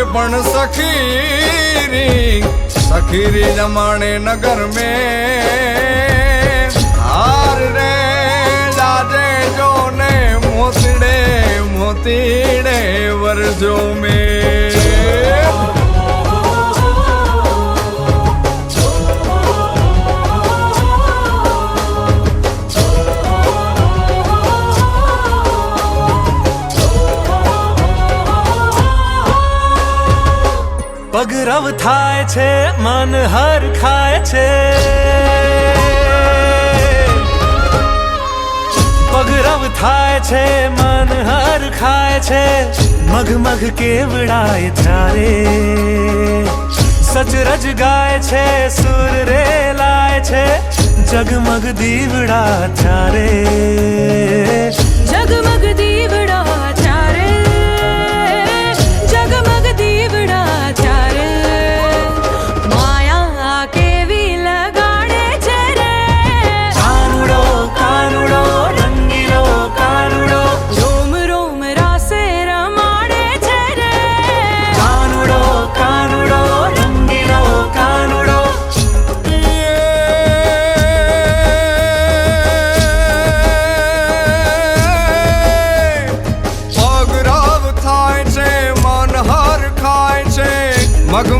पण सखीरी जमाने नगर में हार रे जाजे जो ने मोतीड़े वर्जो में પગરવ થાય છે મન હર ખાય છે પગરવ થાય છે મન હર ખાય છે મગ મગ કેવડાય ત્યારે સચરજ ગાય છે સુર રે લાય છે જગમગ દીવડા ત્યારે જગમગ દીવડા ત્યારે જગમગ દીવડા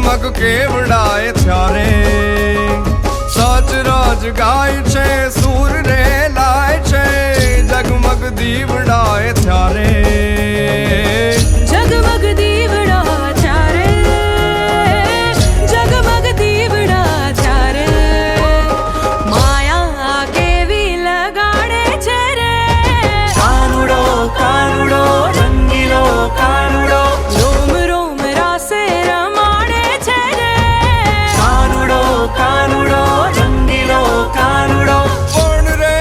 મગ કેવડાય ત્યારે સચરજ ગાય છે સુર રે લાય છે જગમગ દીવડાય ત્યારે જગમગ દીવડા ત્યારે જગમગ દીવડા ત્યારે માયા કેવી લગાડે છે રે કાનુડો કાનુડો રંગીલો કાનુડો રોમ રોમ રાસે કાનુડો રંગીલો કાનુડો પણ રે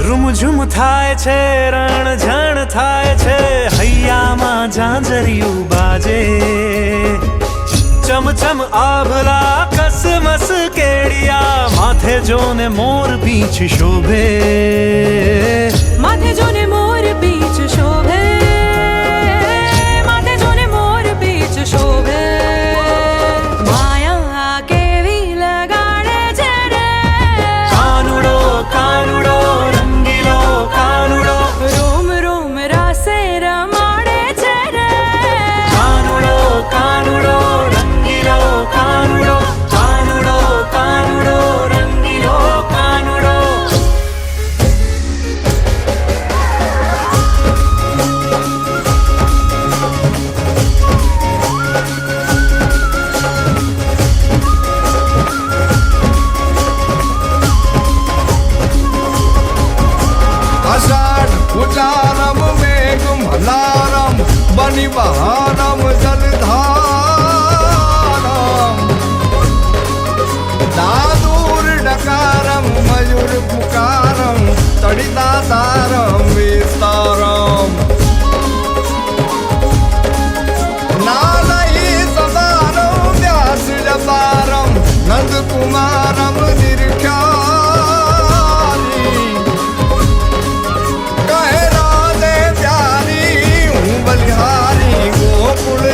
રૂમઝુમ થાય છે રણઝણ થાય છે હૈયામાં ઝાંઝરિયું બાજે ચમચમ આભલા કસમસ કેડિયા માથે જોને મોર પીંછ શોભે માથે જોને મોર પીંછ શોભે માથે જોને મોર પીંછ શોભે માયા કેવી લગાડે છે રે કાનુડો કાનુડો રંગીલો કાનુડો રોમ રોમ રાસે રમાડે છે રે કાનુડો કાનુડો રંગીલો કાનુડો કાનુડો કાનુડો રંગીલો કાનુડો આષાઢ ઉચારમ મેઘ મલારમ બની બહારમ જલધારમ દાદુર ડકારમ મયુર પુકારમ તડિતા તારમ વિસ્તારમ નાલઈ સદારમ વ્યાસ જપારમ નંદ કુમારમ નિર્ખ્યારી કહે રાધે પ્યારી હું બલિહારી ગોકુળ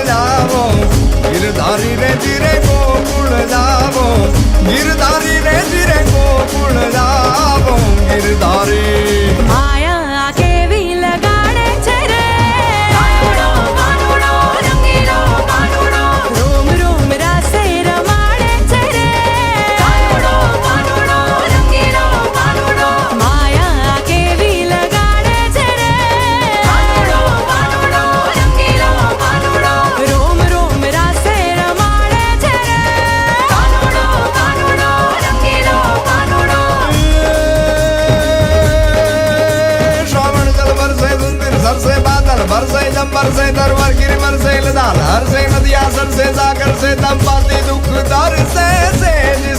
बरसे दरबार गिर बरसे लदार से नदिया सर से सागर से दम पाती दुख दर से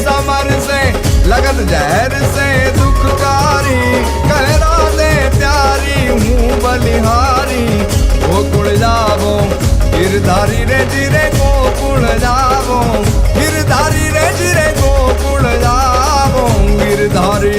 समर से लगन जहर से दुखकारी कहरा दे प्यारी हूँ बलिहारी वो कुड़ जावो गिरधारी रे जिरे को कुड़ जावो गिरधारी रे जिरे को कुड़ जावो गिरधारी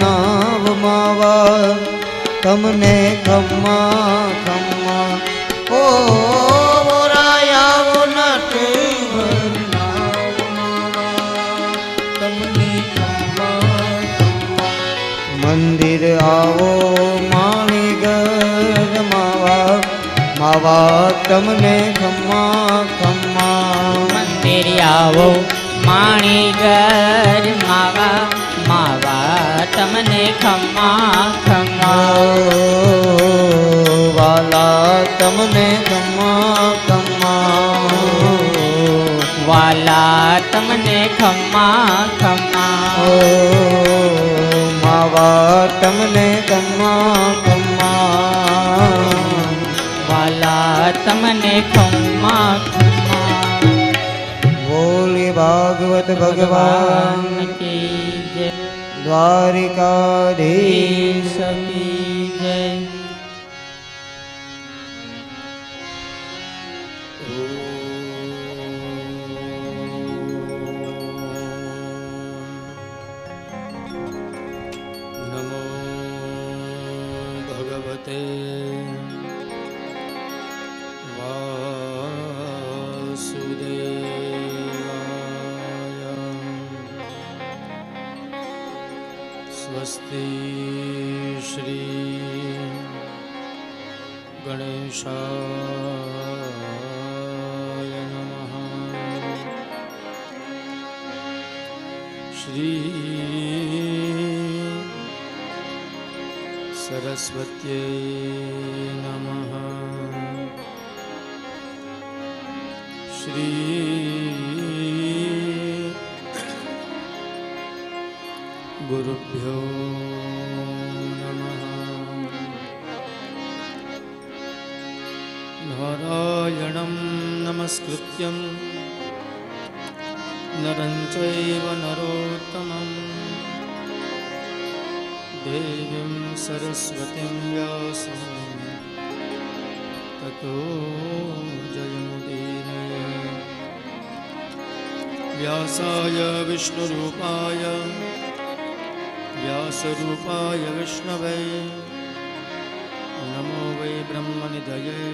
નાવ માવા તમને ખમ્મા ખમ્મા ઓ રાયાવો નટવર નાવ માવા તમને ખમ્મા ખમ્મા મંદિર આવો માણીગર માવા માવા તમને ખમ્મા ખમ્મા મંદિર આવો માણીગર માવા માવા તમને ખમ્મા ખમ્મા વાલા તમને ખમ્મા ખમ્મા વાલા તમને ખમ્મા ખમ્મા માવા તમને ખમ્મા ખમ્મા વાલા તમને ખમ્મા ખમ્મા બોલી ભાગવત ભગવાન કી જય દ્વારિકાધીશ કી જય નમો ભગવતે વાસુદેવાય સ્વસ્તિ શ્રી ગણેશાય નમઃ શ્રી સરસ્વત્यै નમઃ શ્રી ગુરુભ્યો નમઃ નારાયણં નમસ્કૃત્યં નરં ચૈવ નરોત્તમં દેવીં સરસ્વતીં વ્યાસં તતો જયમુદીરયે વ્યાસાય વિષ્ણુરૂપાય વ્યાસરૂપાય વિષ્ણવે નમો વૈ બ્રહ્મનિધયે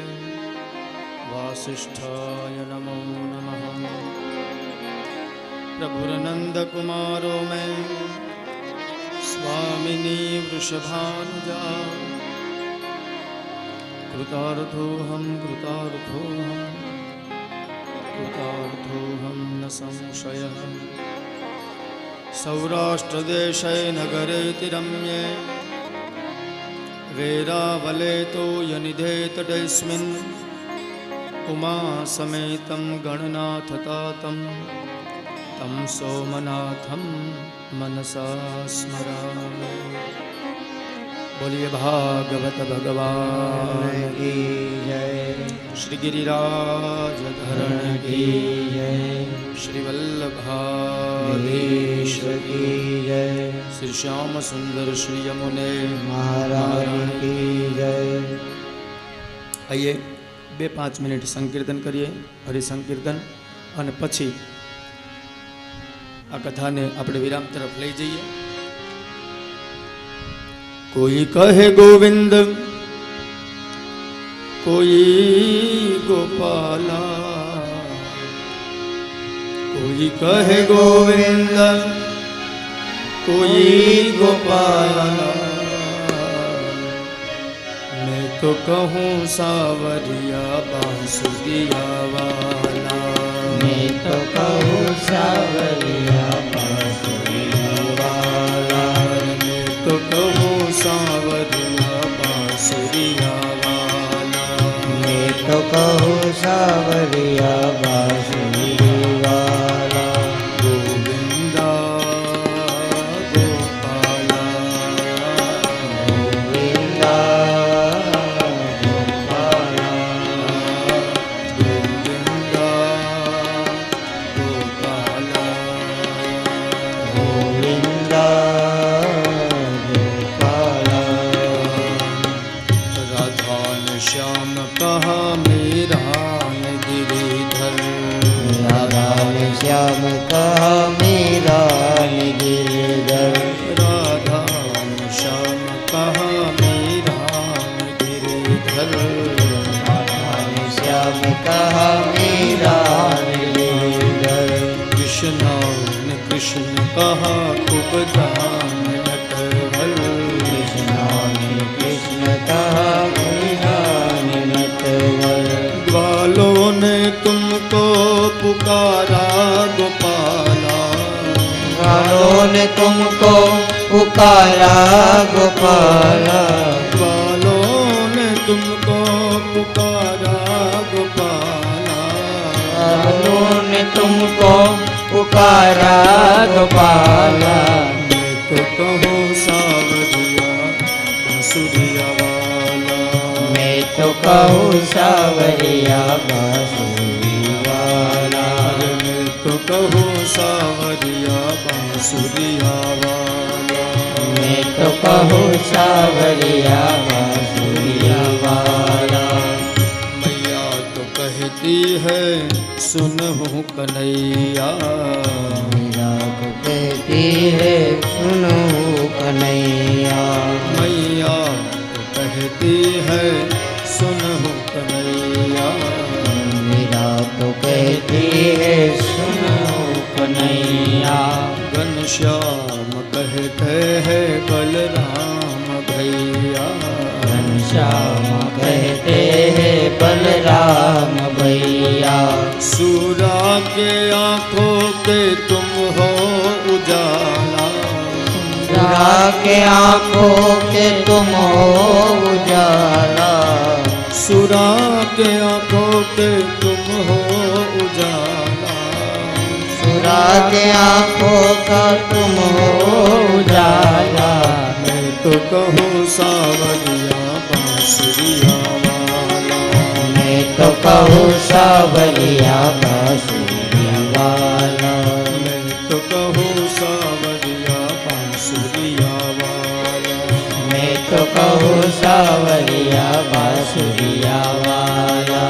વાસિષ્ઠાય નમો નમઃ પ્રભુર્નંદકુમારો મે स्वामिनी वृषभानुजा कृतार्थोऽहं कृतार्थोऽहं न संशयः सौराष्ट्रदेशे नगरेति रम्ये वेरावले तो यनिधे तटेऽस्मिन् उमासमेतं गणनाथतातं तं सोमनाथं मनसा स्मरामि। बोलिए भागवत भगवान की जय श्री गिरिराज धरण की जय श्री वल्लभाधीश की जय श्री श्याम सुंदर श्री यमुने महाराज की जय। आइए 2-5 मिनिट संकीर्तन करिए हरि संकीर्तन અને પછી આ કથાને આપણે વિરામ તરફ લઈ જઈએ। કોઈ કહે ગોવિંદ કોઈ ગોપાલા, કોઈ કહે ગોવિંદ કોઈ ગોપાલા, मैं तो कहूँ सावरिया बांसुरिया वाला, मैं तो कहूँ सावरिया बांसुरिया वाला, मैं तो कहूँ सावरिया बांसुरिया वाला, मैं तो कहूँ सावरिया बांसुरिया वाला। गोविंदा गोपाला, गोविंदा गोपाला, जान नटवर कृष्णानि कृष्णतः गुणगान नटवर ग्वालों ने तुमको पुकारा गोपाला ग्वालों ने तुमको पुकारा गोपाला ग्वालों ने तुमको पुकारा गोपाला ग्वालों ने तुमको पुकारा गोपाला मैं तो कहूँ सावरिया बांसुरिया वाला मैं तो कहूँ सावरिया बांसुरी वाला मैं तो कहूँ सावरिया बांसुरिया वाला मैं तो कहूँ सावरिया बांसुरिया वाला मैया तो कहती है सुन हूँ कन्हैया मेरा को कहती है सुनो कन्हैया मैया तो कहती है सुन हूँ कन्हैया मेरा तो कहती है सुनो कन्हैया घनश्याम कहते हैं बलराम भैया घनश्याम कहते हैं बलराम भैया सूरा के आँखों के तुम हो उजाला सुरा के आँखों के तुम हो उजाला सुरा के आँखों के तुम हो उजाला सुरा के आँखों का तुम हो उजाला मैं तो कहूँ सावरिया बांसुरिया वाला मैं तो कहूँ सावरिया बांसुरिया वाला मैं तो कहूँ सावरिया बांसुरिया वाला मैं तो कहूँ सावरिया बांसुरिया वाला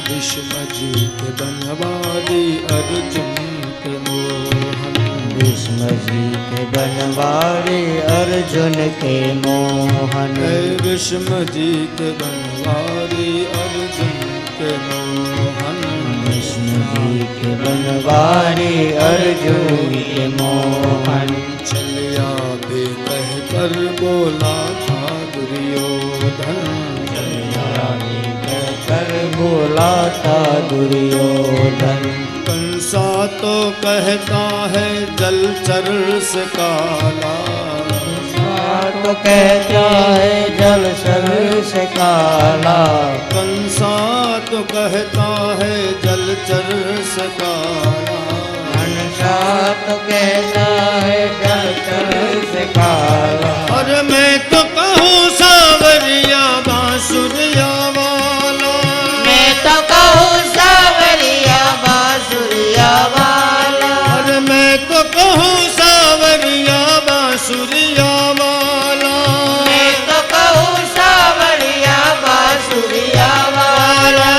भीष्म जी के बनवारी अर्जुन के मोहन भीष्म जी के बनवारी अर्जुन के मोहन भीष्म जी के बनवारी अर्जुन के मोहन भीष्म जी के बनवारी अर्जुन के मोहन चलिया भी कह कर बोला था दुर्योधन कर बोला था दुर्योधन कंसा तो कहता है जलचर से काला तो कहता है जल सर से काला कंसा तो कहता है जलचर से काला मनसा तो कहता है जल सर से काला और मैं तो कहूँ सावरिया बांसुरिया वाला मैं तो कहूँ सावरिया बांसुरिया वाला और मैं तो कहूँ सावरिया बांसुरिया वाला मैं तो कहूँ सावरिया बांसुरिया वाला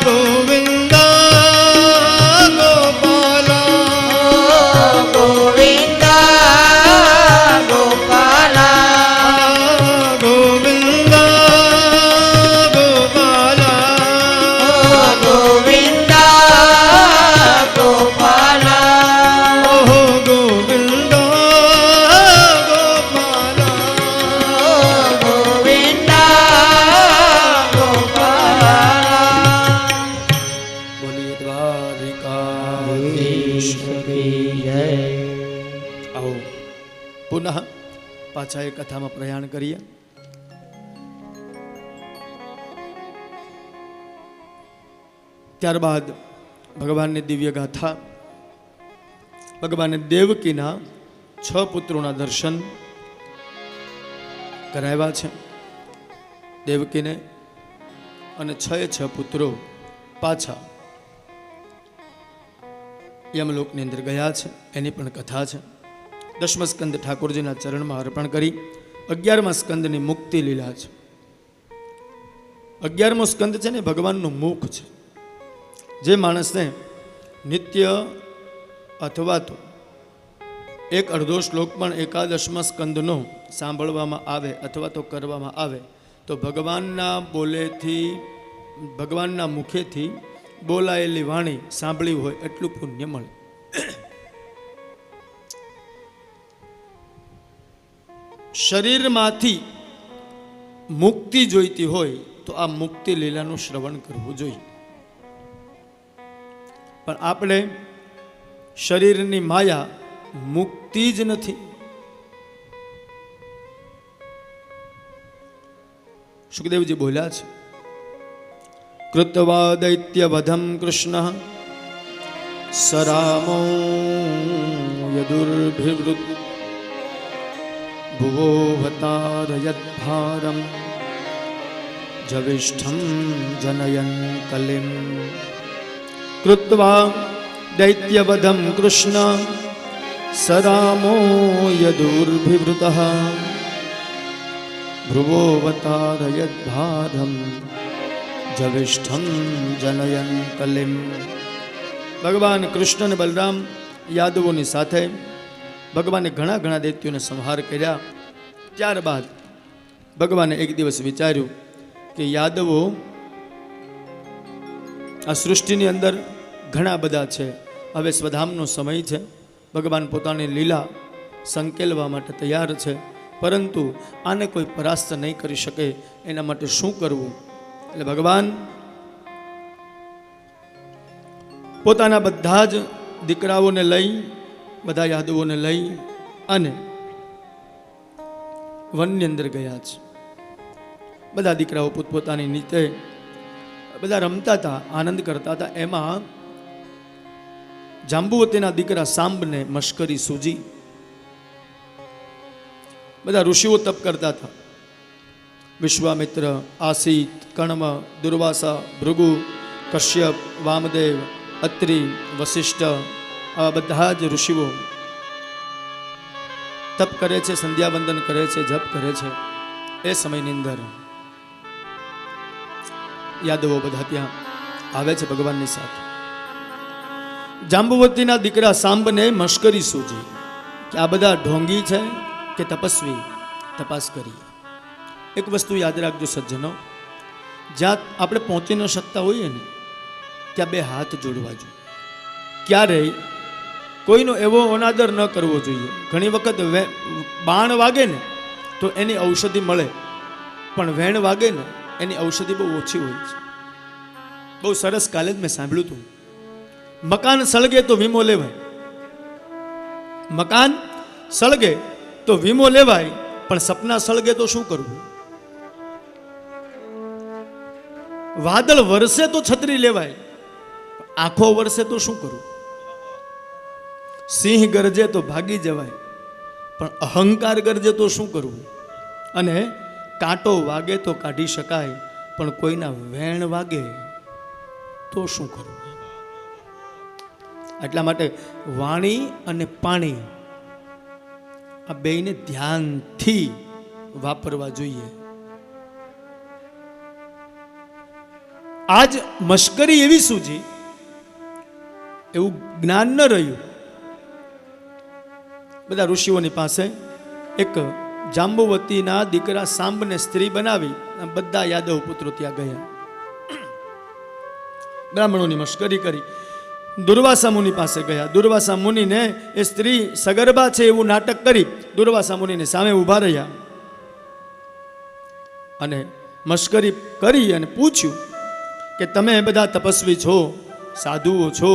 गोविंदा गोपाला गोविंदा गोपाला गोविंदा गोपाला गोविंदा गोपाला ओहो गोविंदा गोपाला गोविंदा गोपाला बोलिए द्वारिकाधीश की जय आओ પુનઃ પાછા એ કથામાં પ્રયાણ કરીએ. ત્યારબાદ ભગવાનની દિવ્ય ગાથા, ભગવાને દેવકીના 6 પુત્રોના દર્શન કરાવ્યા છે દેવકીને, અને 6 પુત્રો પાછા યમલોકની અંદર ગયા છે, એની પણ કથા છે. 10મા સ્કંદ ઠાકોરજીના ચરણમાં અર્પણ કરી 11મા સ્કંદની મુક્તિ લીલા છે. 11મો સ્કંદ છે ને ભગવાનનું મુખ છે. જે માણસને નિત્ય અથવા તો એક અડધો શ્લોક પણ એકાદશમા સ્કંદનો સાંભળવામાં આવે અથવા તો કરવામાં આવે તો ભગવાનના બોલેથી, ભગવાનના મુખેથી બોલાયેલી વાણી સાંભળી હોય એટલું પુણ્ય મળે. શરીરમાંથી મુક્તિ જોઈતી હોય તો આ મુક્તિ લીલાનું શ્રવણ કરવું જોઈએ. પણ આપણે શરીરની માયા મુક્તિ જ નથી. સુખદેવજી બોલ્યા છે, કૃત્વા દૈત્ય વધમ કૃષ્ણ સરામો યદુર્ભિવૃત ભુવો હતારયદ્ભારમ જવિષ્ઠમ જનયન કલિમ. કૃત્વા દૈત્યવધમ કૃષ્ણ સરામો યદુર્ભિવૃતઃ ભ્રુવોવતારયદ્ભારમ જવિષ્ઠમ જનયન કલિમ. ભગવાન કૃષ્ણ અને બલરામ યાદવોની સાથે ભગવાને ઘણા દૈત્યોને સંહાર કર્યા. ત્યારબાદ ભગવાને એક દિવસ વિચાર્યું કે યાદવો આ સૃષ્ટિની અંદર ઘણા બધા છે, હવે સ્વધામનો સમય છે, ભગવાન પોતાની લીલા સંકેલવા માટે તૈયાર છે, પરંતુ આને કોઈ પરાસ્ત નહીં કરી શકે, એના માટે શું કરવું? એટલે ભગવાન પોતાના બધા જ દીકરાઓને લઈ, બધા યાદવોને લઈ અને વનની અંદર ગયા છે. બધા દીકરાઓ પોતપોતાની રીતે બધા રમતા હતા, આનંદ કરતા હતા. એમાં જાંબુવતીના દીકરા સાંબને મશ્કરી સૂજી. બધા ઋષિઓ તપ કરતા હતા. વિશ્વામિત્ર, આસિત, કર્ણવ, દુર્વાસા, ભૃગુ, કશ્યપ, વામદેવ, અત્રિ, વશિષ્ઠ, આવા બધા જ ઋષિઓ તપ કરે છે, સંધ્યાવંદન કરે છે, જપ કરે છે. એ સમયની અંદર યાદવો બધા ત્યાં આવે છે ભગવાનની સાથે. જાંબુવતીના દીકરા સાંબને મશ્કરી સૂજી કે આ બધા ઢોંગી છે કે તપસ્વી, તપાસ કરી. એક વસ્તુ યાદ રાખજો સજ્જનો, જ્યાં આપણે પહોંચી ન શકતા હોઈએ ને ત્યાં બે હાથ જોડવા જોઈએ. ક્યારેય કોઈનો એવો અનાદર ન કરવો જોઈએ. ઘણી વખત બાણ વાગે ને તો એની ઔષધિ મળે, પણ વેણ વાગે ને એની ઔષધિ બહુ ઓછી હોય છે. બહુ સરસ કાલે જ મેં સાંભળ્યું હતું, મકાન સળગે તો વીમો લેવાય, મકાન સળગે તો વીમો લેવાય, પણ સપના સળગે તો શું કરવું? વાદળ વરસે તો છત્રી લેવાય, આંખો વરસે તો શું કરવું? સિંહ ગરજે તો ભાગી જવાય, પણ અહંકાર ગરજે તો શું કરવું? અને કાંટો વાગે તો કાઢી શકાય, પણ કોઈના વેણ વાગે તો શું કરવું? એટલા માટે વાણી અને પાણી આ બેયને ધ્યાનથી વાપરવા જોઈએ. આજ મશ્કરી એવી સૂજી, એવું જ્ઞાન ન રહ્યું. બધા ઋષિઓની પાસે એક જાંબુવતીના દીકરા સાંબને સ્ત્રી બનાવી બધા યાદવ પુત્રો ત્યાં ગયા. બ્રાહ્મણોની મશ્કરી કરી. દુર્વાસા મુનિ પાસે ગયા. દુર્વાસા મુનિને એ સ્ત્રી સગર્ભા છે એવું નાટક કરી દુર્વાસા મુનિને સામે ઊભા રહ્યા અને મશ્કરી કરી અને પૂછ્યું કે તમે બધા તપસ્વી છો, સાધુઓ છો,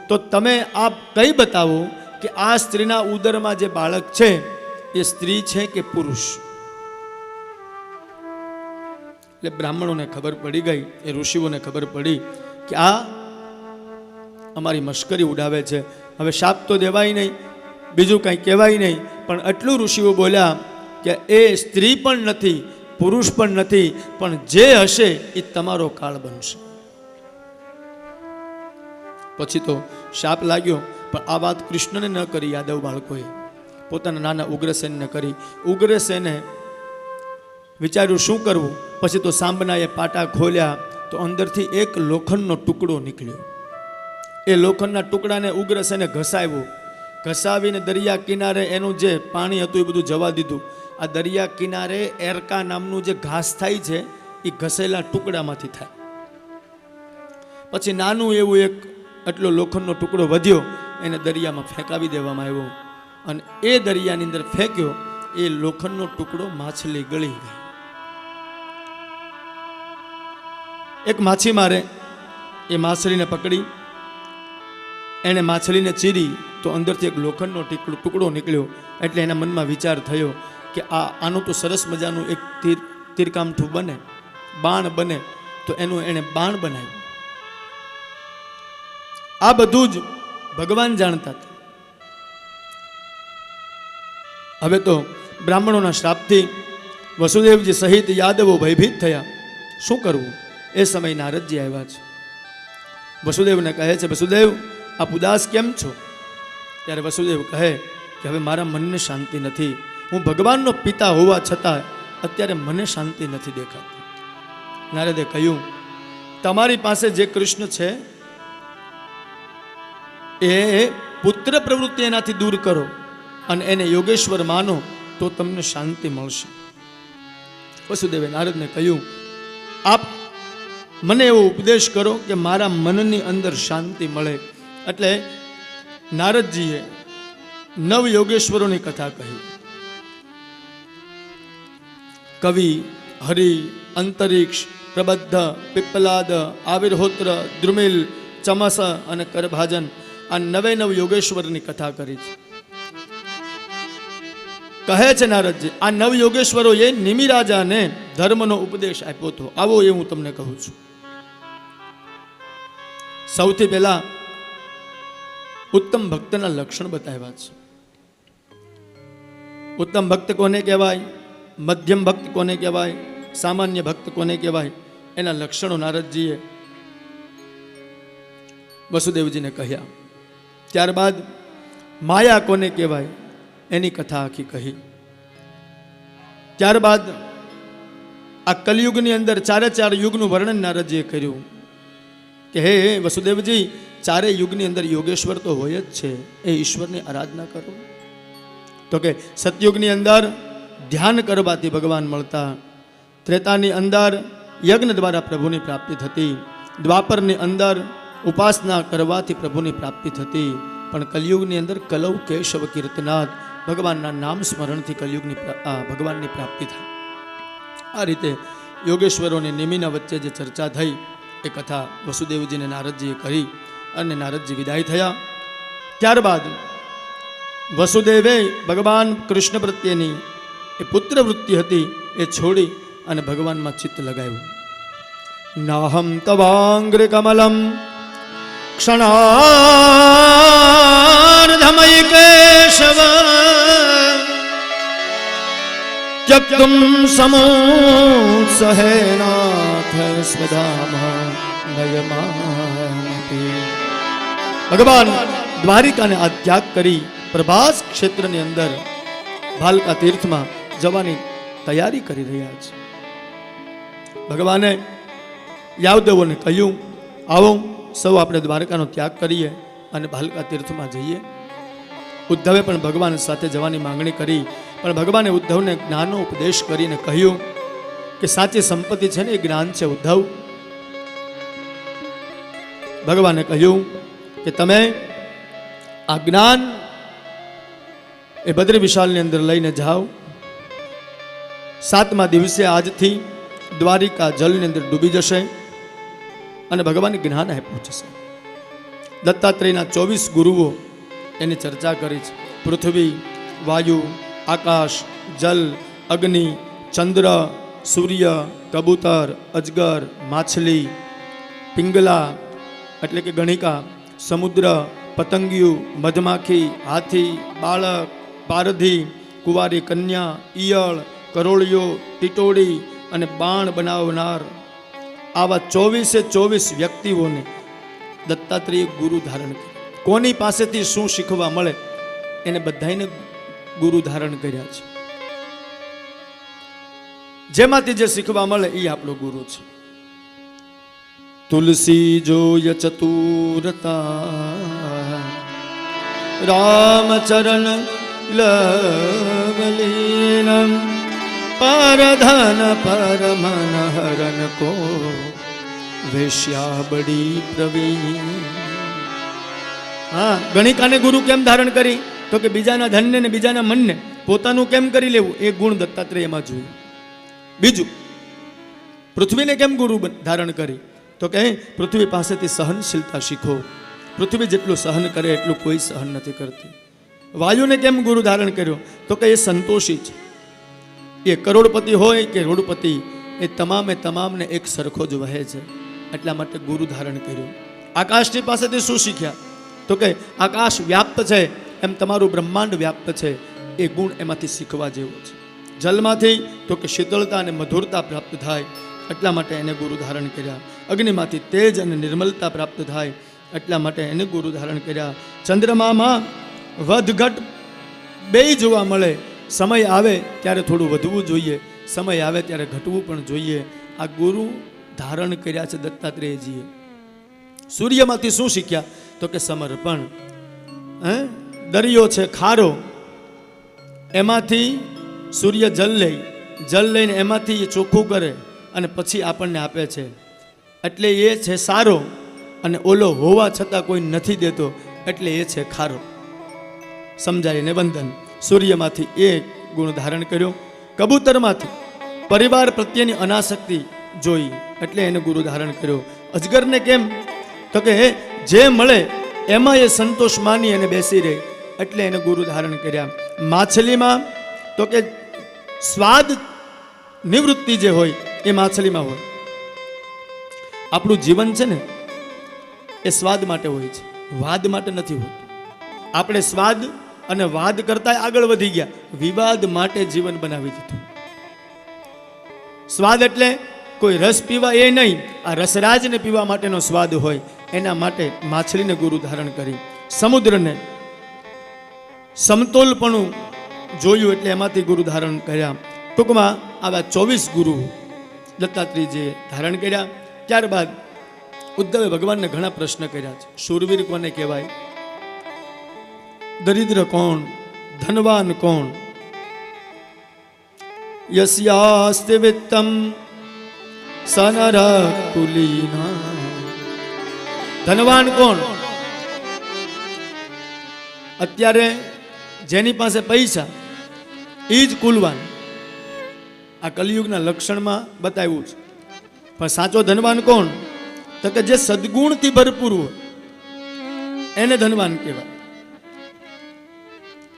તો તમે આપ કઈ બતાવો કે આ સ્ત્રીના ઉદરમાં જે બાળક છે એ સ્ત્રી છે કે પુરુષ? એટલે બ્રાહ્મણોને ખબર પડી ગઈ, એ ઋષિઓને ખબર પડી કે આ અમારી મશ્કરી ઉડાવે છે. હવે શાપ તો દેવાય નહીં, બીજું કંઈ કહેવાય નહીં, પણ આટલું ઋષિઓ બોલ્યા કે એ સ્ત્રી પણ નથી, પુરુષ પણ નથી, પણ જે હશે એ તમારો કાળ બનશે. પછી તો શાપ લાગ્યો, પણ આ વાત કૃષ્ણને ન કરી, યાદવ બાળકોએ પોતાના નાના ઉગ્રસેનને કરી. ઉગ્રસેને વિચાર્યું શું કરવું. પછી તો સાંબનાએ પાટા ખોલ્યા તો અંદરથી એક લોખંડનો ટુકડો નીકળ્યો. એ લોખંડના ટુકડાને ઉગ્રસેને ઘસાવ્યો. ઘસાવીને દરિયા કિનારે એનું જે પાણી હતું એ બધું જવા દીધું. આ દરિયા કિનારે એરકા નામનું જે ઘાસ થાય છે એ ઘસેલા ટુકડામાંથી થાય. પછી નાનું એવું એક આટલો લોખંડનો ટુકડો વધ્યો, એને દરિયામાં ફેંકાવી દેવામાં આવ્યો. અને એ દરિયાની અંદર ફેંક્યો એ લોખંડનો ટુકડો માછલી ગળી ગઈ. એક માછીમારે એ માછલીને પકડી, એને માછલીને ચીરી તો અંદરથી એક લોખંડનો ટુકડો નીકળ્યો. એટલે એના મનમાં વિચાર થયો કે આનું તો સરસ મજાનું એક તીરકામઠું બને, બાણ બને, તો એનું એણે બાણ બનાવ્યું. આ બધું જ ભગવાન જાણતા હતા. હવે તો બ્રાહ્મણોના શ્રાપથી વસુદેવજી સહિત યાદવો ભયભીત થયા. શું કરવું? એ સમય નારદજી આવ્યા છે. વસુદેવને કહે છે, વસુદેવ આપ ઉદાસ કેમ છો? ત્યારે વસુદેવ કહે કે હવે મારા મનને શાંતિ નથી. હું ભગવાનનો પિતા હોવા છતાં અત્યારે મને શાંતિ નથી દેખાતી. નારદે કહ્યું, તમારી પાસે જે કૃષ્ણ છે એ પુત્ર પ્રવૃત્તિ એનાથી દૂર કરો અને એને યોગેશ્વર માનો તો તમને શાંતિ મળશે. વસુદેવે નારદને કહ્યું, આપ મને એવો ઉપદેશ કરો કે મારા મનની અંદર શાંતિ મળે. એટલે નારદજીએ 9 યોગેશ્વરોની કથા કહી. કવિ, હરિ, અંતરિક્ષ, પ્રબદ્ધ, પિપ્પલાદ, આવિર્હોત્ર, દ્રુમિલ, ચમસ અને કરભાજન, આ 9 યોગેશ્વરની કથા કરી છે. કહે છે નારદજી, આ 9 યોગેશ્વરોએ નિમિ રાજાને ધર્મનો ઉપદેશ આપ્યો હતો. આવો એ હું તમને કહું છું. સૌથી પહેલા ઉત્તમ ભક્તના લક્ષણ બતાવ્યા છે. ઉત્તમ ભક્ત કોને કહેવાય, મધ્યમ ભક્ત કોને કહેવાય, સામાન્ય ભક્ત કોને કહેવાય, એના લક્ષણો નારદજીએ વસુદેવજીને કહ્યા. ત્યારબાદ માયા કોને કહેવાય એની કથા આખી કહી. ત્યારબાદ આ કલિયુગની અંદર 4 યુગનું વર્ણન નારદજીએ કર્યું કે હે વસુદેવજી, 4 યુગની અંદર યોગેશ્વર તો હોય જ છે, એ ઈશ્વરની આરાધના કરો. તો કે સતયુગની અંદર ધ્યાન કરવાથી ભગવાન મળતા, ત્રેતાની અંદર યજ્ઞ દ્વારા પ્રભુની પ્રાપ્તિ થતી, દ્વાપરની અંદર ઉપાસના કરવાથી પ્રભુની પ્રાપ્તિ થતી, પણ કલિયુગની અંદર કલૌ કેશવ કીર્તનાદ, ભગવાનના નામ સ્મરણથી કલિયુગની ભગવાનની પ્રાપ્તિ થાય. આ રીતે યોગેશ્વરોની નિમિના વચ્ચે જે ચર્ચા થઈ એ કથા વસુદેવજીને નારદજીએ કરી અને નારદજી વિદાય થયા. ત્યારબાદ વસુદેવે ભગવાન કૃષ્ણ પ્રત્યેની એ પુત્ર વૃત્તિ હતી એ છોડી અને ભગવાનમાં ચિત્ત લગાવ્યું. નાહમ તવાંગ્ર કમલમ ક્ષણાર્ધમય કેશવ ત્યક્તુમ સમોત્સહેનાથ સ્વધામ નયમામપી. ભગવાન દ્વારિકાને આ ત્યાગ કરી પ્રભાસ ક્ષેત્રની અંદર ભાલકા તીર્થમાં જવાની તૈયારી કરી રહ્યા છે. ભગવાને યાદવોને કહ્યું, આવો સૌ આપણે દ્વારકાનો ત્યાગ કરીએ અને ભાલકા તીર્થમાં જઈએ. ઉદ્ધવે પણ ભગવાન સાથે જવાની માંગણી કરી, પણ ભગવાને ઉદ્ધવને જ્ઞાનનો ઉપદેશ કરીને કહ્યું કે સાચી સંપત્તિ છે ને એ જ્ઞાન છે ઉદ્ધવ. ભગવાને કહ્યું કે તમે આ જ્ઞાન એ બદ્રી વિશાલની અંદર લઈને જાઓ. 7મા દિવસે આજથી દ્વારિકા જલની અંદર ડૂબી જશે અને ભગવાન જ્ઞાન આપ્યું છે. દત્તાત્રેયના 24 ગુરુઓ એની ચર્ચા કરી છે. પૃથ્વી, વાયુ, આકાશ, જલ, અગ્નિ, ચંદ્ર, સૂર્ય, કબૂતર, અજગર, માછલી, પિંગલા એટલે કે ગણિકા, સમુદ્ર, પતંગિયું, મધમાખી, હાથી, બાળક, પારધી, કુંવારી કન્યા, ઈયળ, કરોળિયો, ટીટોડી અને બાણ બનાવનાર, આવા 24 વ્યક્તિઓને દત્તાત્રેય ગુરુ ધારણ કર્યા. કોની પાસેથી શું શીખવા મળે એને બધાને ગુરુ ધારણ કર્યા છે. જેમાંથી જે શીખવા મળે એ આપણો ગુરુ છે. તુલસી જોય ચતુરતા રામચરણ લવલીનમ પરધન પરમન હરન કો વેશ્યા બડી પ્રવીણ. હા, ગણિકાને ગુરુ કેમ ધારણ કરી? તો કે બીજાના ધનને ને બીજાના મનને પોતાનું કેમ કરી લેવું એ ગુણ દત્તાત્રેયમાં જોયું. બીજું, પૃથ્વીને કેમ ગુરુ ધારણ કરી? તો કહે પૃથ્વી પાસેથી સહનશીલતા શીખો. પૃથ્વી જેટલું સહન કરે એટલું કોઈ સહન નથી કરતી. વાયુને કેમ ગુરુ ધારણ કર્યો? તો કે એ સંતોષી છે. એ કરોડપતિ હોય કે રોડપતિ, એ તમામને એક સરખો જ વહે છે, એટલા માટે ગુરુ ધારણ કર્યું. આકાશની પાસેથી શું શીખ્યા? તો કે આકાશ વ્યાપ્ત છે એમ તમારું બ્રહ્માંડ વ્યાપ્ત છે, એ ગુણ એમાંથી શીખવા જેવો છે. જલમાંથી તો કે શીતળતા અને મધુરતા પ્રાપ્ત થાય, એટલા માટે એને ગુરુ ધારણ કર્યા. અગ્નિમાંથી તેજ અને નિર્મલતા પ્રાપ્ત થાય, એટલા માટે એને ગુરુ ધારણ કર્યા. ચંદ્રમામાં વધઘટ બેય જોવા મળે. સમય આવે ત્યારે થોડું વધવું જોઈએ, સમય આવે ત્યારે ઘટવું પણ જોઈએ. આ ગુરુ ધારણ કર્યા છે દત્તાત્રેયજીએ. સૂર્યમાંથી શું શીખ્યા? તો કે સમર્પણ. દરિયો છે ખારો, એમાંથી સૂર્ય જલ લઈને એમાંથી એ ચોખ્ખું કરે અને પછી આપણને આપે છે, એટલે એ છે સારો. અને ઓલો હોવા છતાં કોઈ નથી દેતો, એટલે એ છે ખારો. સમજાય ને બંધન. સૂર્યમાંથી એ ગુણ ધારણ કર્યો. કબૂતરમાંથી પરિવાર પ્રત્યેની અનાસક્તિ જોઈ, એટલે એને ગુરુ ધારણ કર્યો. અજગરને કેમ? તો કે જે મળે એમાં એ સંતોષ માની અને બેસી રહે, એટલે એને ગુરુ ધારણ કર્યા. માછલીમાં તો કે સ્વાદ નિવૃત્તિ જે હોય એ માછલીમાં હોય. આપણું જીવન છે ને એ સ્વાદ માટે હોય છે, વાદ માટે નથી હોતું. આપણે સ્વાદ અને વાદ કરતા આગળ વધી ગયા, વિવાદ માટે જીવન બનાવી દીધું. સ્વાદ એટલે કોઈ રસ પીવા એ નહીં, આ રસરાજને પીવા માટેનો સ્વાદ હોય, એના માટે માછલીને ગુરુ ધારણ કરી. સમુદ્રને સમતોલપણું જોયું, એટલે એમાંથી ગુરુ ધારણ કર્યા. ટૂંકમાં આવા 24 ગુરુ દત્તાત્રેયજીએ ધારણ કર્યા. ત્યારબાદ ઉદ્ધવે ભગવાનને ઘણા પ્રશ્ન કર્યા છે. શૂરવીર કોને કહેવાય? દરિદ્ર કોણ? ધનવાન કોણ? યસ્યાસ્તિ વિત્તમ સનર કુલીના. ધનવાન કોણ? અત્યારે જેની પાસે પૈસા એ જ કુલવાન. આ કલિયુગના લક્ષણમાં બતાવ્યું છે. પણ સાચો ધનવાન કોણ? તો કે જે સદગુણથી ભરપૂર હોય એને ધનવાન કહેવાય.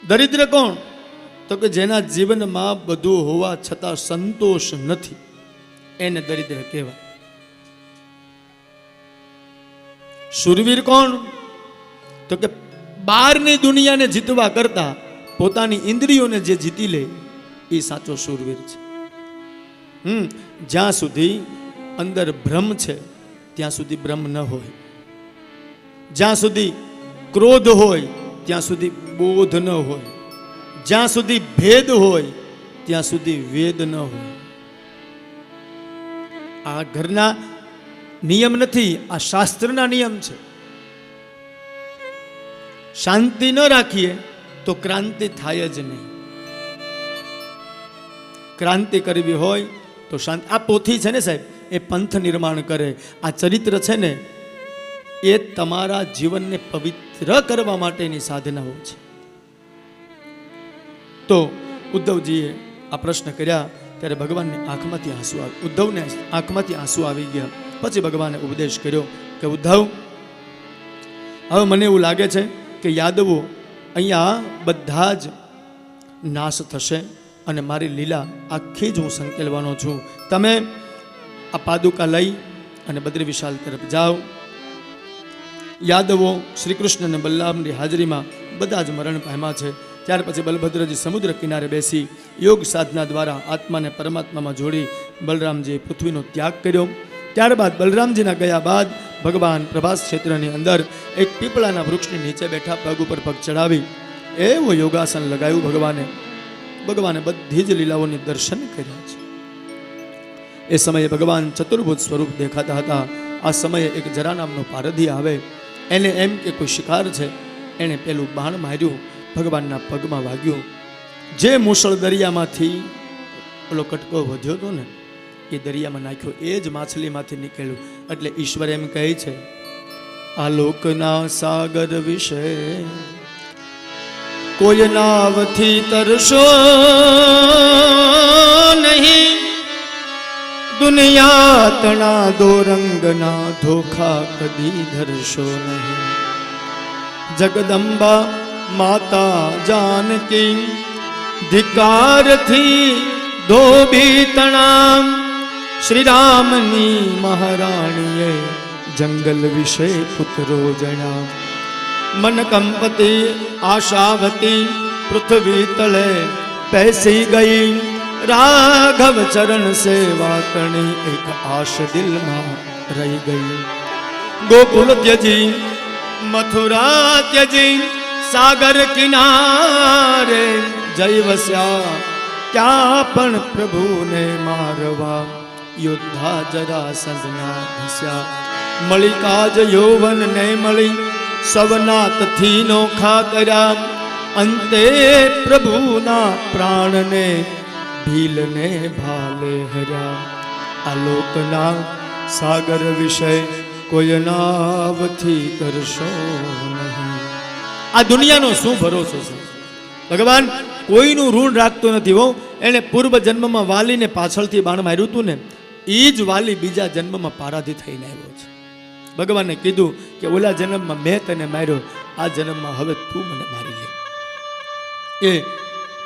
દરિદ્ર કોણ? તો કે જેના જીવનમાં બધું હોવા છતાં સંતોષ નથી, એને દરિદ્ર કહેવાય. શૂરવીર કોણ? તો કે બહારની દુનિયાને જીતવા કરતા પોતાની ઇન્દ્રિયોને જે જીતી લે એ સાચો શૂરવીર છે. જ્યાં સુધી અંદર ભ્રમ છે ત્યાં સુધી બ્રહ્મ ન હોય. જ્યાં સુધી ક્રોધ હોય ત્યાં સુધી બોધ ન હોય. જ્યાં સુધી ભેદ હોય ત્યાં સુધી વેદ ન હોય. આ ઘરના નિયમ નથી, આ શાસ્ત્રના નિયમ છે. શાંતિ ન રાખીએ તો ક્રાંતિ થાય જ નહીં. ક્રાંતિ કરવી હોય તો શાંતિ. આ પોથી છે ને સાહેબ, એ પંથ નિર્માણ કરે. આ ચરિત્ર છે ને એ તમારા જીવનને પવિત્ર કરવા માટેની સાધનાઓ છે. તો ઉદ્ધવજીએ આ પ્રશ્ન કર્યા ત્યારે ભગવાનની આંખમાંથી આંસુ આવ્યા. ઉદ્ધવને આંખમાંથી આંસુ આવી ગયા. પછી ભગવાને ઉપદેશ કર્યો કે ઉદ્ધવ, હવે મને એવું લાગે છે કે યાદવો અહીંયા બધા જ નાશ થશે અને મારી લીલા આખી જ હું સંકેલવાનો છું. તમે આ પાદુકા લઈ અને બદ્રી વિશાલ તરફ જાઓ. યાદવો શ્રી કૃષ્ણ અને બલરામની હાજરીમાં બધા જ મરણ પામ્યા છે. ત્યાર પછી બલભદ્રજી સમુદ્ર કિનારે બેસી યોગ સાધના દ્વારા આત્માને પરમાત્મામાં જોડી બલરામજીએ પૃથ્વીનો ત્યાગ કર્યો. ત્યારબાદ બલરામજીના ગયા બાદ ભગવાન પ્રભાસ ક્ષેત્રની અંદર એક પીપળાના વૃક્ષની નીચે બેઠા, પગ ઉપર પગ ચડાવી એવું યોગાસન લગાવ્યું. ભગવાને બધી જ લીલાઓની દર્શન કર્યા છે. એ સમયે ભગવાન ચતુર્ભુજ સ્વરૂપ દેખાતા હતા. આ સમયે એક જરા નામનો પારધી આવે. એને એમ કે કોઈ શિકાર છે, એણે પેલું બાણ માર્યું, ભગવાનના પગમાં વાગ્યું. જે મૂસળ દરિયામાંથી પેલો કટકો વધ્યો હતો ને એ દરિયામાં નાખ્યો, એ જ માછલીમાંથી નીકળ્યું. એટલે ઈશ્વર એમ કહે છે, આ લોકના સાગર વિશે કોઈ નાવથી તરશો નહીં, દુનિયા તણા દો રંગના ધોખા કદી ધરશો નહીં. જગદંબા માતા જાનકી ધિકારથી ધોબી તણા, શ્રી રામની મહારાણીએ જંગલ વિશે પુત્રો જણા. મન કંપતી આશાવતી પૃથ્વી તળે બેસી ગઈ, રાઘવ ચરણ સેવા કરણી એક આશ દિલમાં રહી ગઈ. ગોકુલ ત્યજી મથુરા ત્યજી સાગર કિનારે જય વસ્યા, ત્યાં પણ પ્રભુને મારવા યોદ્ધા જરાસંધના ધસ્યા. મળી કાજ યૌવન ને મળી સવનાથથી નોખા કર્યા, અંતે પ્રભુના પ્રાણને ભીલને ભાલે હર્યા. આલોકના સાગર વિષય કોઈ નાવથી કરશો નહીં. આ દુનિયાનો શું ભરોસો છે? ભગવાન કોઈનું ઋણ રાખતો નથી. હો, એને પૂર્વ જન્મમાં વાલીને પાછળથી બાણ માર્યું હતું ને, એ જ વાલી બીજા જન્મમાં પારાધી થઈને આવ્યો છે. ભગવાને કીધું કે ઓલા જન્મમાં મેં તને માર્યો, આ જન્મમાં હવે તું મને મારી લે. એ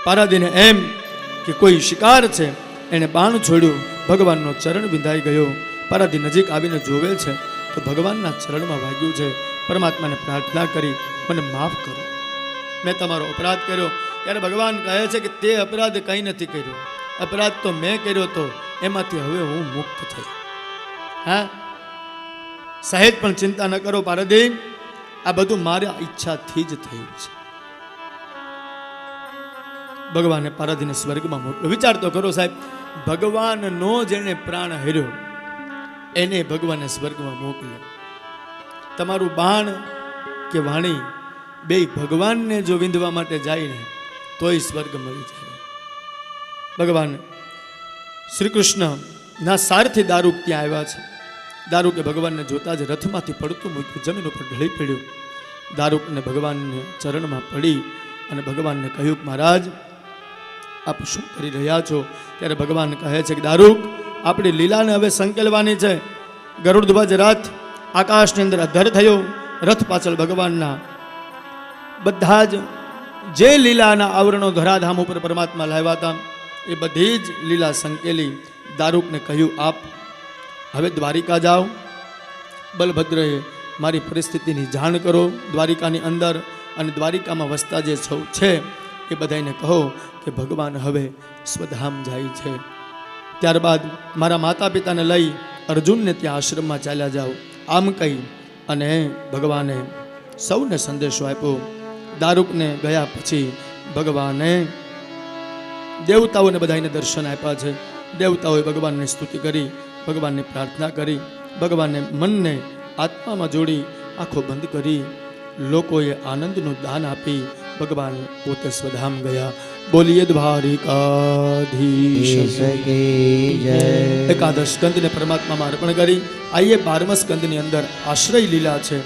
પારાધીને એમ કે કોઈ શિકાર છે, એને બાણ છોડ્યું, ભગવાનનો ચરણ વિંધાઈ ગયો. પારાધી નજીક આવીને જોવે છે તો ભગવાનના ચરણમાં વાગ્યું છે. પરમાત્માને પ્રાર્થના કરી, મને માફ કરો, મેં તમારો અપરાધ કર્યો. ત્યારે ભગવાન કહે છે કે તે અપરાધ કંઈ નથી કર્યો, અપરાધ તો મેં કર્યો તો એમાંથી હવે હું મુક્ત થઈ. હા, સહેજ પણ ચિંતા ન કરો પારધી, આ બધું મારી ઈચ્છાથી જ થયું છે. ભગવાને પારધીને સ્વર્ગમાં મોકલ્યો. વિચાર તો કરો સાહેબ, ભગવાનનો જેને પ્રાણ હર્યો એને ભગવાને સ્વર્ગમાં મોકલ્યો. તમારું બાણ કે વાણી બે ભગવાનને જો વિંધવા માટે જાય ને તોય સ્વર્ગ મળી જાય. ભગવાન શ્રી કૃષ્ણના સારથી દારૂક ત્યાં આવ્યા છે. દારૂકે ભગવાનને જોતા જ રથમાંથી પડતું મૂક્યું, જમીન ઉપર ઢળી પડ્યું. દારૂકને ભગવાનને ચરણમાં પડી અને ભગવાનને કહ્યું, મહારાજ આપ શું કરી રહ્યા છો? ત્યારે ભગવાન કહે છે કે દારૂક, આપણી લીલાને હવે સંકેલવાની છે. ગરુડધ્વજ રથ આકાશની અંદર અધર થયો. રથ પાછળ ભગવાનના બધા જ જે લીલાના આવરણો ધરાધામ ઉપર પરમાત્મા લાવ્યા હતા એ બધી જ લીલા સંકેલી. દારૂકને કહ્યું, આપ હવે દ્વારિકા જાઓ. બલભદ્રએ મારી પરિસ્થિતિની જાણ કરો દ્વારિકાની અંદર, અને દ્વારિકામાં વસતા જે સૌ છે એ બધાને કહો કે ભગવાન હવે સ્વધામ જાય છે. ત્યારબાદ મારા માતા પિતાને લઈ અર્જુનને ત્યાં આશ્રમમાં ચાલ્યા જાઓ. આમ કહી અને ભગવાને સૌને સંદેશો આપ્યો. દારૂકને ગયા પછી ભગવાને દેવતાઓને બધાને દર્શન આપ્યા છે. દેવતાઓએ ભગવાનની સ્તુતિ કરી, ભગવાનની પ્રાર્થના કરી, ભગવાનને મનને આત્મામાં જોડી આંખો બંધ કરી લોકોએ આનંદનું દાન આપી ભગવાન પોતે સ્વધામ ગયા. બોલીએ દ્વારિકાધીશ કી જય. એકાદશ સ્કંદને પરમાત્મામાં અર્પણ કરી. આઈએ 12મા સ્કંદની અંદર આશ્રય લીલા છે.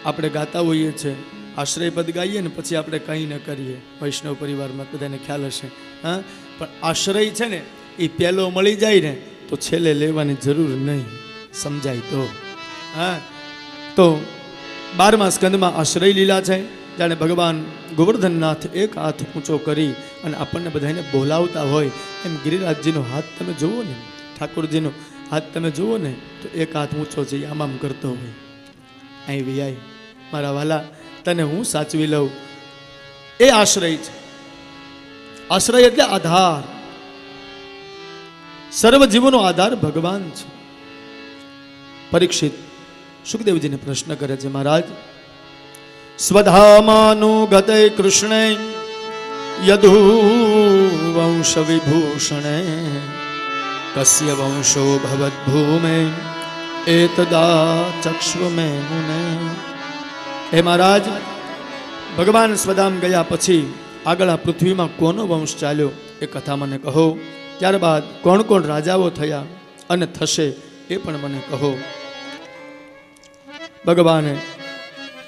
આપણે ગાતા હોઈએ છીએ, આશ્રય પદ ગાઈએ ને પછી આપણે કંઈ ન કરીએ. વૈષ્ણવ પરિવારમાં બધાને ખ્યાલ હશે. હા, પણ આશ્રય છે ને એ પહેલો મળી જાય ને તો છેલ્લે લેવાની જરૂર નહીં, સમજાય તો. હા, તો 12મા સ્કંદમાં આશ્રય લીલા છે. જાણે ભગવાન ગોવર્ધનનાથ એક હાથ ઊંચો કરી અને આપણને બધાને બોલાવતા હોય એમ ગિરિરાજજીનો હાથ તમે જુઓ ને, ઠાકોરજીનો હાથ તમે જુઓ ને તો એક હાથ ઊંચો છે, આમ આમ કરતો હોય. અહીં વિયાય મારા વાલા, તને હું સાચવી લઉં. એ આશ્રય છે. આશ્રય એટલે આધાર. સર્વ જીવોનો આધાર ભગવાન છે. પરીક્ષિત સુખદેવજીને પ્રશ્ન કરે છે, મહારાજ સ્વધામાનુગતે કૃષ્ણે યદુ વંશ વિભૂષણે કસ્ય વંશો ભવદ્ભૂમે એતદા ચક્ષ્વ મે મુને. હે મહારાજ, ભગવાન સ્વધામ ગયા પછી આગળ આ પૃથ્વીમાં કોનો વંશ ચાલ્યો એ કથા મને કહો. ત્યારબાદ કોણ કોણ રાજાઓ થયા અને થશે એ પણ મને કહો. ભગવાને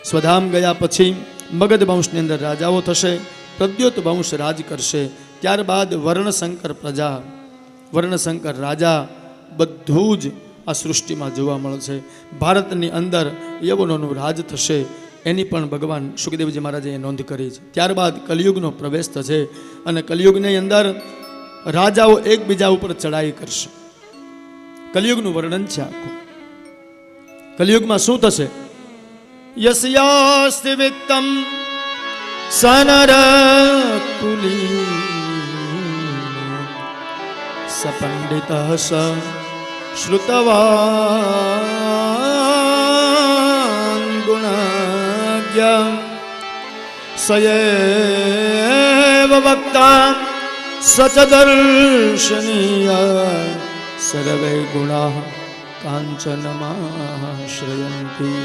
સ્વધામ ગયા પછી મગધ વંશની અંદર રાજાઓ થશે, પ્રદ્યોત વંશ રાજ કરશે, ત્યારબાદ વર્ણશંકર પ્રજા, વર્ણશંકર રાજા, બધું જ આ સૃષ્ટિમાં જોવા મળશે. ભારતની અંદર યવનોનું રાજ થશે, એની પણ ભગવાન સુખદેવજી મહારાજે નોંધ કરી છે. ત્યારબાદ કલિયુગનો પ્રવેશ થશે અને કલિયુગની અંદર રાજાઓ એકબીજા ઉપર ચડાઈ કરશે. કલિયુગનું વર્ણન છે આખું. કલિયુગમાં શું થશે? યસ્યાસ્તિ વિત્તમ સનરકુલી સપંડિતઃ સ શ્રુતવાન ગુણજ્ઞ સયેવ વક્તા સચ દર્શનીય સર્વે ગુણાઃ કાંચનમાશ્રયંતી.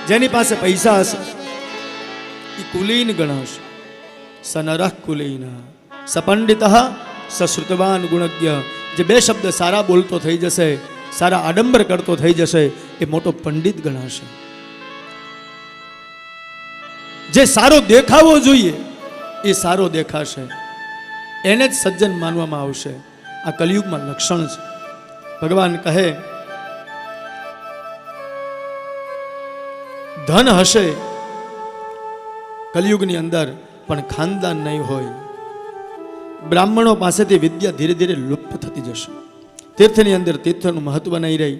જેની પાસે પૈસા હશે એ કુલીન ગણાશે. સનરઃ કુલીન સપંડિતઃ સશ્રુતવાન ગુણજ્ઞ. જે બે શબ્દ સારા બોલતો થઈ જશે, સારા આડંબર કરતો થઈ જશે, એ મોટો પંડિત ગણાશે. જે સારો દેખાવો જોઈએ એ સારો દેખાશે, એને જ સજ્જન માનવામાં આવશે. આ કલિયુગમાં લક્ષણ છે. ભગવાન કહે ધન હશે કલિયુગની અંદર, પણ ખાનદાન નહીં હોય. બ્રાહ્મણો પાસેથી વિદ્યા ધીરે ધીરે લુપ્ત થતી જશે. તીર્થની અંદર તીર્થનું મહત્વ નહીં રહી.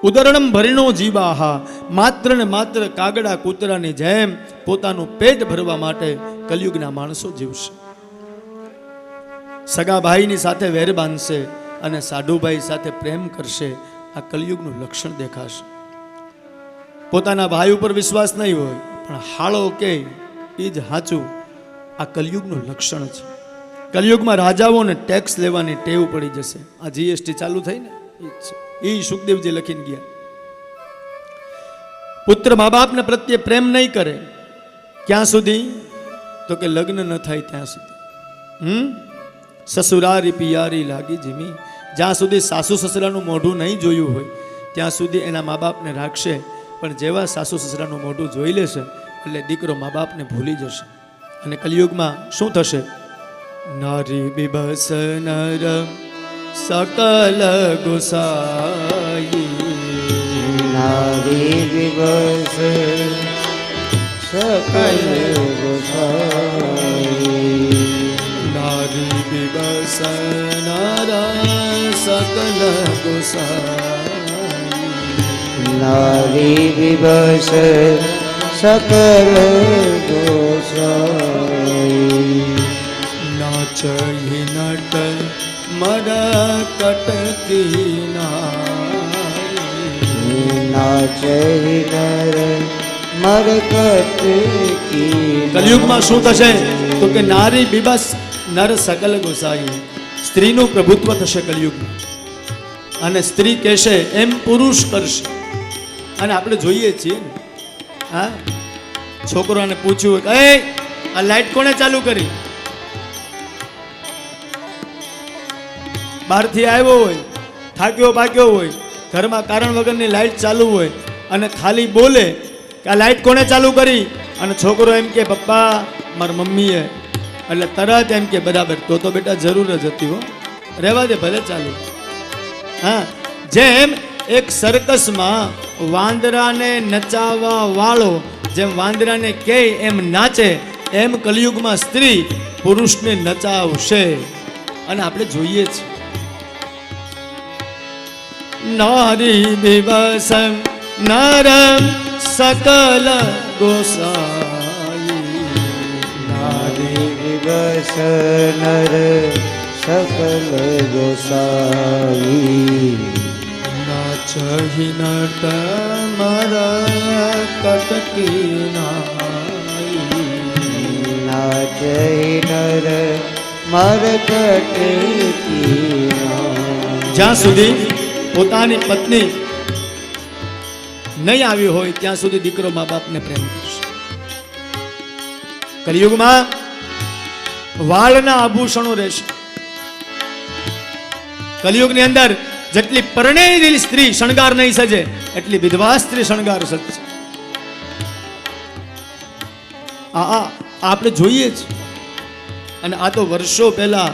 ઉદરણમ ભરીનો જીવાહા, માત્ર ને માત્ર કાગડા કૂતરાની જેમ પોતાનું પેટ ભરવા માટે કલિયુગના માણસો જીવશે. સગા ભાઈની સાથે વેર બાંધશે અને સાઢુભાઈ સાથે પ્રેમ કરશે. આ કલિયુગનું લક્ષણ દેખાશે. પોતાના ભાઈ ઉપર વિશ્વાસ નહીં હોય, પણ હાળો કે એ જ સાચું. આ કલિયુગનું લક્ષણ છે. કલિયુગમાં રાજાઓને ટેક્સ લેવાની ટેવ પડી જશે. આ જીએસટી ચાલુ થઈ ને એ સુખદેવજી લખીને ગયા. પુત્ર મા બાપને પ્રત્યે પ્રેમ નહીં કરે ક્યાં સુધી? તો કે લગ્ન ન થાય ત્યાં સુધી. સસુરારી પિયારી લાગી જીમી. જ્યાં સુધી સાસુ સસરાનું મોઢું નહીં જોયું હોય ત્યાં સુધી એના મા બાપને રાખશે. પણ જેવા સાસુ સસરાનું મોઢું જોઈ લેશે એટલે દીકરો મા બાપને ભૂલી જશે. અને કલિયુગમાં શું થશે? નારી બિબસ નર સકલ ગોસાઈ. નારી વિવશ સકલ ગોસાઈ. નારી બિબસ નર સકલ ગોસાઈ. નારી વિવશ સકલ ગોસાઈ. નાચહી નટ મર કટકી નારી. નાચહી નર મરકટ કી. કલિયુગમાં શું થશે? તો કે નારી બિબસ નર સકલ ગોસાઈ. સ્ત્રીનું પ્રભુત્વ થશે કલિયુગમાં. અને સ્ત્રી કહેશે એમ પુરુષ કરશે. અને આપણે જોઈએ છીએ ને, હા, છોકરાને પૂછ્યું કે આ લાઈટ કોણે ચાલુ કરી? બહારથી આવ્યો હોય, થાક્યો પાક્યો હોય, ઘરમાં કારણ વગરની લાઈટ ચાલુ હોય અને ખાલી બોલે કે આ લાઈટ કોણે ચાલુ કરી? અને છોકરો એમ કે પપ્પા મારી મમ્મીએ. એટલે તરત એમ કે બરાબર, તો બેટા જરૂર જ હતી હો, રહેવા દે ભલે ચાલુ. હા, જેમ એક સર્કસમાં વાંદરાને નચાવવા વાળો જેમ વાંદરાને કહે એમ નાચે, એમ કલિયુગમાં સ્ત્રી પુરુષને નચાવશે. અને આપણે જોઈએ છીએ નારી બિબસ નર સકલ ગોસાઈ. નારી વિવશ નર સકલ ગોસાઈ. નાચહી નટ મર કટકી નાઈ. નાચહી નર મરકટ કી નાઈ. જ્યાં સુધી પોતાની પત્ની નહીં આવી હોય ત્યાં સુધી દીકરો મા બાપને પ્રેમ કરશે. કલિયુગમાં વાળના આભૂષણો રહેશે. કલિયુગની અંદર જેટલી પરણેલી સ્ત્રી શણગાર નહીં સજે એટલી વિધવા સ્ત્રી શણગાર સજશે. આપણે જોઈએ જ. અને આ તો વર્ષો પહેલા,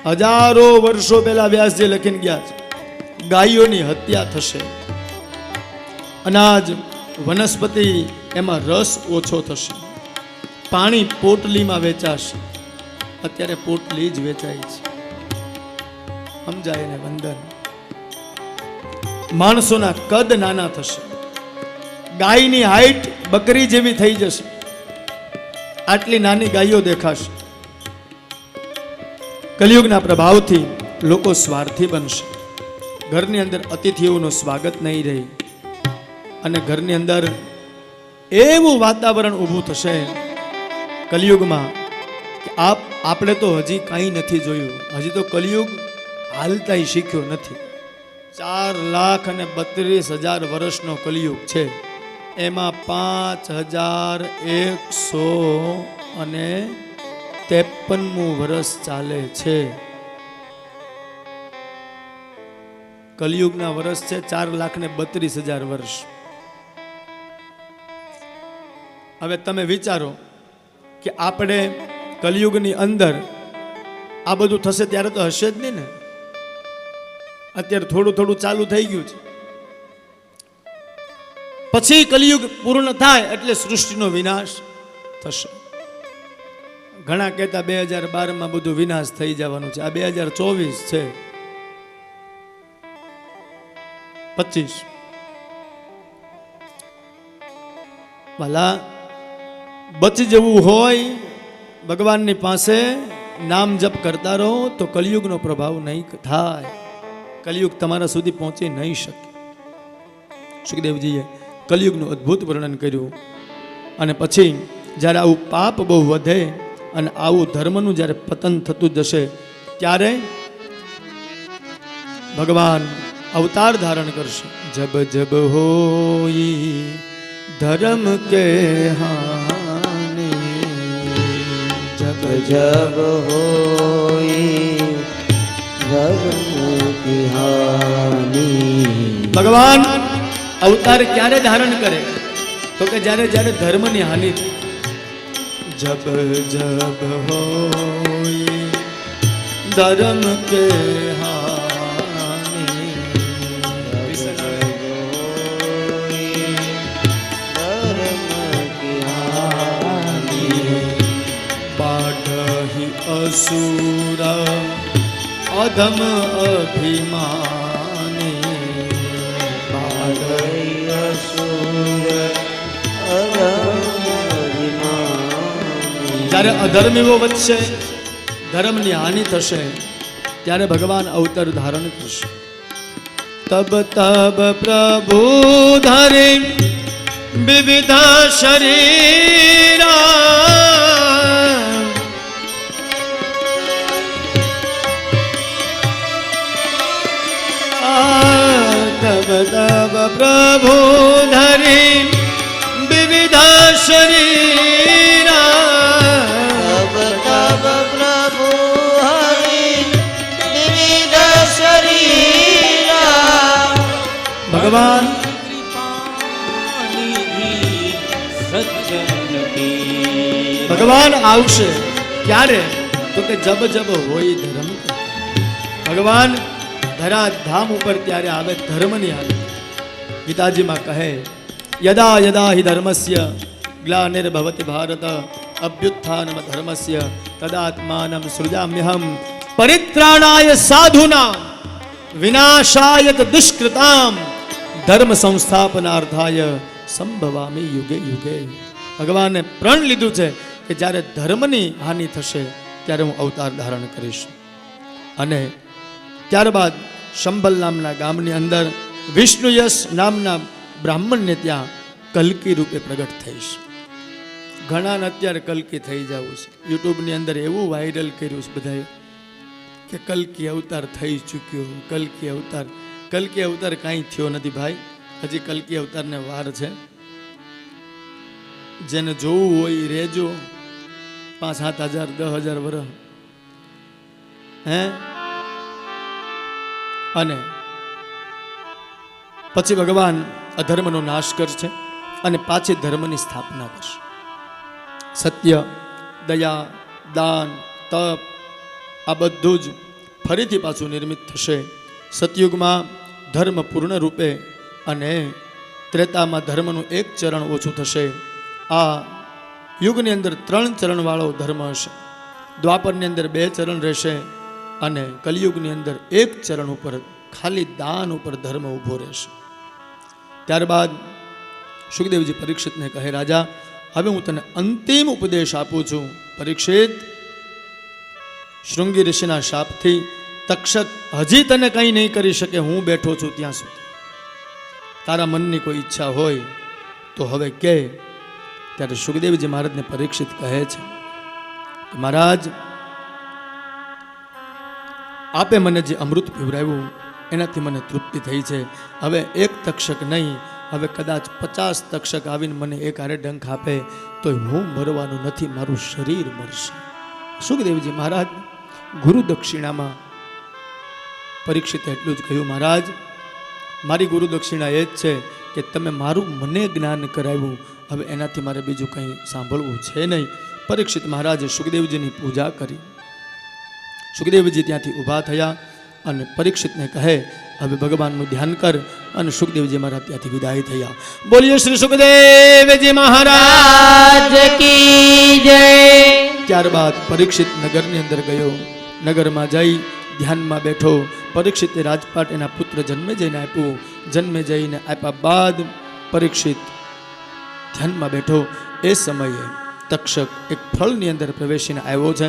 હજારો વર્ષો પહેલા વ્યાસજી લખીને ગયા છે. ગાયોની હત્યા થશે, અનાજ વનસ્પતિ એમાં રસ ઓછો થશે, પાણી પોટલીમાં વેચાશે. અત્યારે પોટલી જ વેચાય છે. સમજાય ને વંદન. માણસોના કદ નાના થશે, ગાયની હાઈટ બકરી જેવી થઈ જશે, આટલી નાની ગાયો દેખાશે. કલિયુગના પ્રભાવથી લોકો સ્વાર્થી બનશે. ઘરની અંદર અતિથિઓનું સ્વાગત નહીં રહે અને ઘરની અંદર એવું વાતાવરણ ઊભું થશે કલિયુગમાં કે આપણે તો હજી કંઈ નથી જોયું. હજી તો કલિયુગ હાલતાય શીખ્યો નથી. 4,32,000 વર્ષનો કલિયુગ છે. એમાં 5,153મું વર્ષ ચાલે છે. કલિયુગના વર્ષ છે 4,32,000 વર્ષ. હવે તમે વિચારો કે આપણે કલિયુગની અંદર આ બધું થશે ત્યારે તો હશે જ નહીં ને. અત્યારે થોડું થોડું ચાલુ થઈ ગયું છે. પછી કલિયુગ પૂર્ણ થાય એટલે સૃષ્ટિનો વિનાશ થશે. ઘણા કહેતા 2012માં બધું વિનાશ થઈ જવાનું છે. આ 2024 છે, 25. ભલા બચી જવું હોય ભગવાનની પાસે નામ જપ કરતા રહો તો કલિયુગનો પ્રભાવ નહીં થાય. કલિયુગ તમારા સુધી પહોંચી નહીં શકે. સુખદેવજીએ કલિયુગનું અદ્ભુત વર્ણન કર્યું. અને પછી જ્યારે આવું પાપ બહુ વધે અને આવું ધર્મનું જ્યારે પતન થતું જશે ત્યારે ભગવાન અવતાર ધારણ કરશે. જબ જબ હોઈ ધર્મ કે હાનિ, जब जब होई धर्म की हानि. ભગવાન અવતાર ક્યારે ધારણ કરે તો કે જ્યારે જ્યારે ધર્મની હાનિ થાય. જબ જબ હોઈ ધર્મ કે હાનિ, બાઢહી અસુર અધમ અભિમાની. જ્યારે અધર્મીઓ વધશે, ધર્મની હાનિ થશે ત્યારે ભગવાન અવતાર ધારણ કરશે. તબ તબ પ્રભુ ધરે વિવિધ શરીરા, તબ તબ પ્રભુ ધરે વિવિધ શરીરા, तब तब प्रभु हरि विविध शरीरा. ભગવાન ભગવાન આવશે ક્યારે તો કે જબ જબ હોય ધર્મ. ભગવાન ધરાધામ ઉપર ત્યારે આવે ધર્મની હાલત. ગીતાજીમાં કહે યદા યદા હિ ધર્મસ્ય ગ્લાનિર્ભવતિ ભારત અભ્યુત્થાનમ ધર્મસ્ય તદાત્માનમ સૃજામ્યહમ પરિત્રાણાય સાધુનામ વિનાશાય દુષ્કૃતામ ધર્મ સંસ્થાપનાર્થાય સંભવામિ યુગે યુગે. ભગવાને પ્રણ લીધું છે કે જ્યારે ધર્મની હાનિ થશે ત્યારે હું અવતાર ધારણ કરીશ. અને ત્યારબાદ શંભલ નામના ગામની અંદર વિષ્ણુયશ નામના બ્રાહ્મણને ત્યાં કલ્કી રૂપે પ્રગટ થઈશ. ઘણાને અત્યારે કલ્કી થઈ જવું છે. યુટ્યુબની અંદર એવું વાયરલ કર્યું છે બધાએ કે કલ્કી અવતાર થઈ ચૂક્યો, કલ્કી અવતાર. કલ્કી અવતાર કાંઈ થયો નથી ભાઈ. હજી કલ્કી અવતારને વાર છે. જેને જોવું હોય રેજો. 5-7 હજાર 10,000 વર્ષ હે. અને પછી ભગવાન અધર્મનો નાશ કરશે અને પાછી ધર્મની સ્થાપના કરશે. સત્ય, દયા, દાન, તપ આ બધું જ ફરીથી પાછું નિર્મિત થશે. સતયુગમાં ધર્મ પૂર્ણ રૂપે અને ત્રેતામાં ધર્મનું એક ચરણ ઓછું થશે. આ યુગની અંદર 3 ચરણવાળો ધર્મ હશે. દ્વાપરની અંદર 2 ચરણ રહેશે અને કલિયુગની અંદર 1 ચરણ ઉપર ખાલી દાન ઉપર ધર્મ ઊભો રહેશે. ત્યારબાદ સુખદેવજી પરીક્ષિતને કહે, રાજા હવે હું તને અંતિમ ઉપદેશ આપું છું. પરીક્ષિત, શૃંગી ઋષિના શાપથી તક્ષક હજી તને કંઈ નહીં કરી શકે. હું બેઠો છું ત્યાં સુધી. તારા મનની કોઈ ઈચ્છા હોય તો હવે કે. ત્યારે સુખદેવજી મહારાજને પરીક્ષિત કહે છે, મહારાજ આપે મને જે અમૃત પીવડાવ્યું એનાથી મને તૃપ્તિ થઈ છે. હવે 1 તક્ષક નહીં, હવે કદાચ 50 તક્ષક આવીને મને એક હારે ડંખ આપે તો હું મરવાનું નથી, મારું શરીર મરશે. સુખદેવજી મહારાજ ગુરુ દક્ષિણામાં પરીક્ષિત એટલું જ કહ્યું, મહારાજ મારી ગુરુ દક્ષિણા એ જ છે કે તમે મારું મને જ્ઞાન કરાવ્યું, હવે એનાથી મારે બીજું કંઈ સાંભળવું છે નહીં. પરીક્ષિત મહારાજે સુખદેવજીની પૂજા કરી. સુખદેવજી ત્યાંથી ઊભા થયા અને પરીક્ષિતને કહે, હવે ભગવાનનું ધ્યાન કર. અને સુખદેવજી મહારાજ ત્યાંથી વિદાય થયા. બોલીએ શ્રી સુખદેવજી મહારાજ કી જય. ત્યારબાદ પરીક્ષિત નગરની અંદર ગયો. નગરમાં જઈ ધ્યાનમાં બેઠો. પરીક્ષિતે રાજપાટ એના પુત્ર જન્મેજયને આપ્યું. જન્મેજયને આપ્યા બાદ પરીક્ષિત ધ્યાનમાં બેઠો. એ સમયે તક્ષક એક ફળની અંદર પ્રવેશીને આવ્યો છે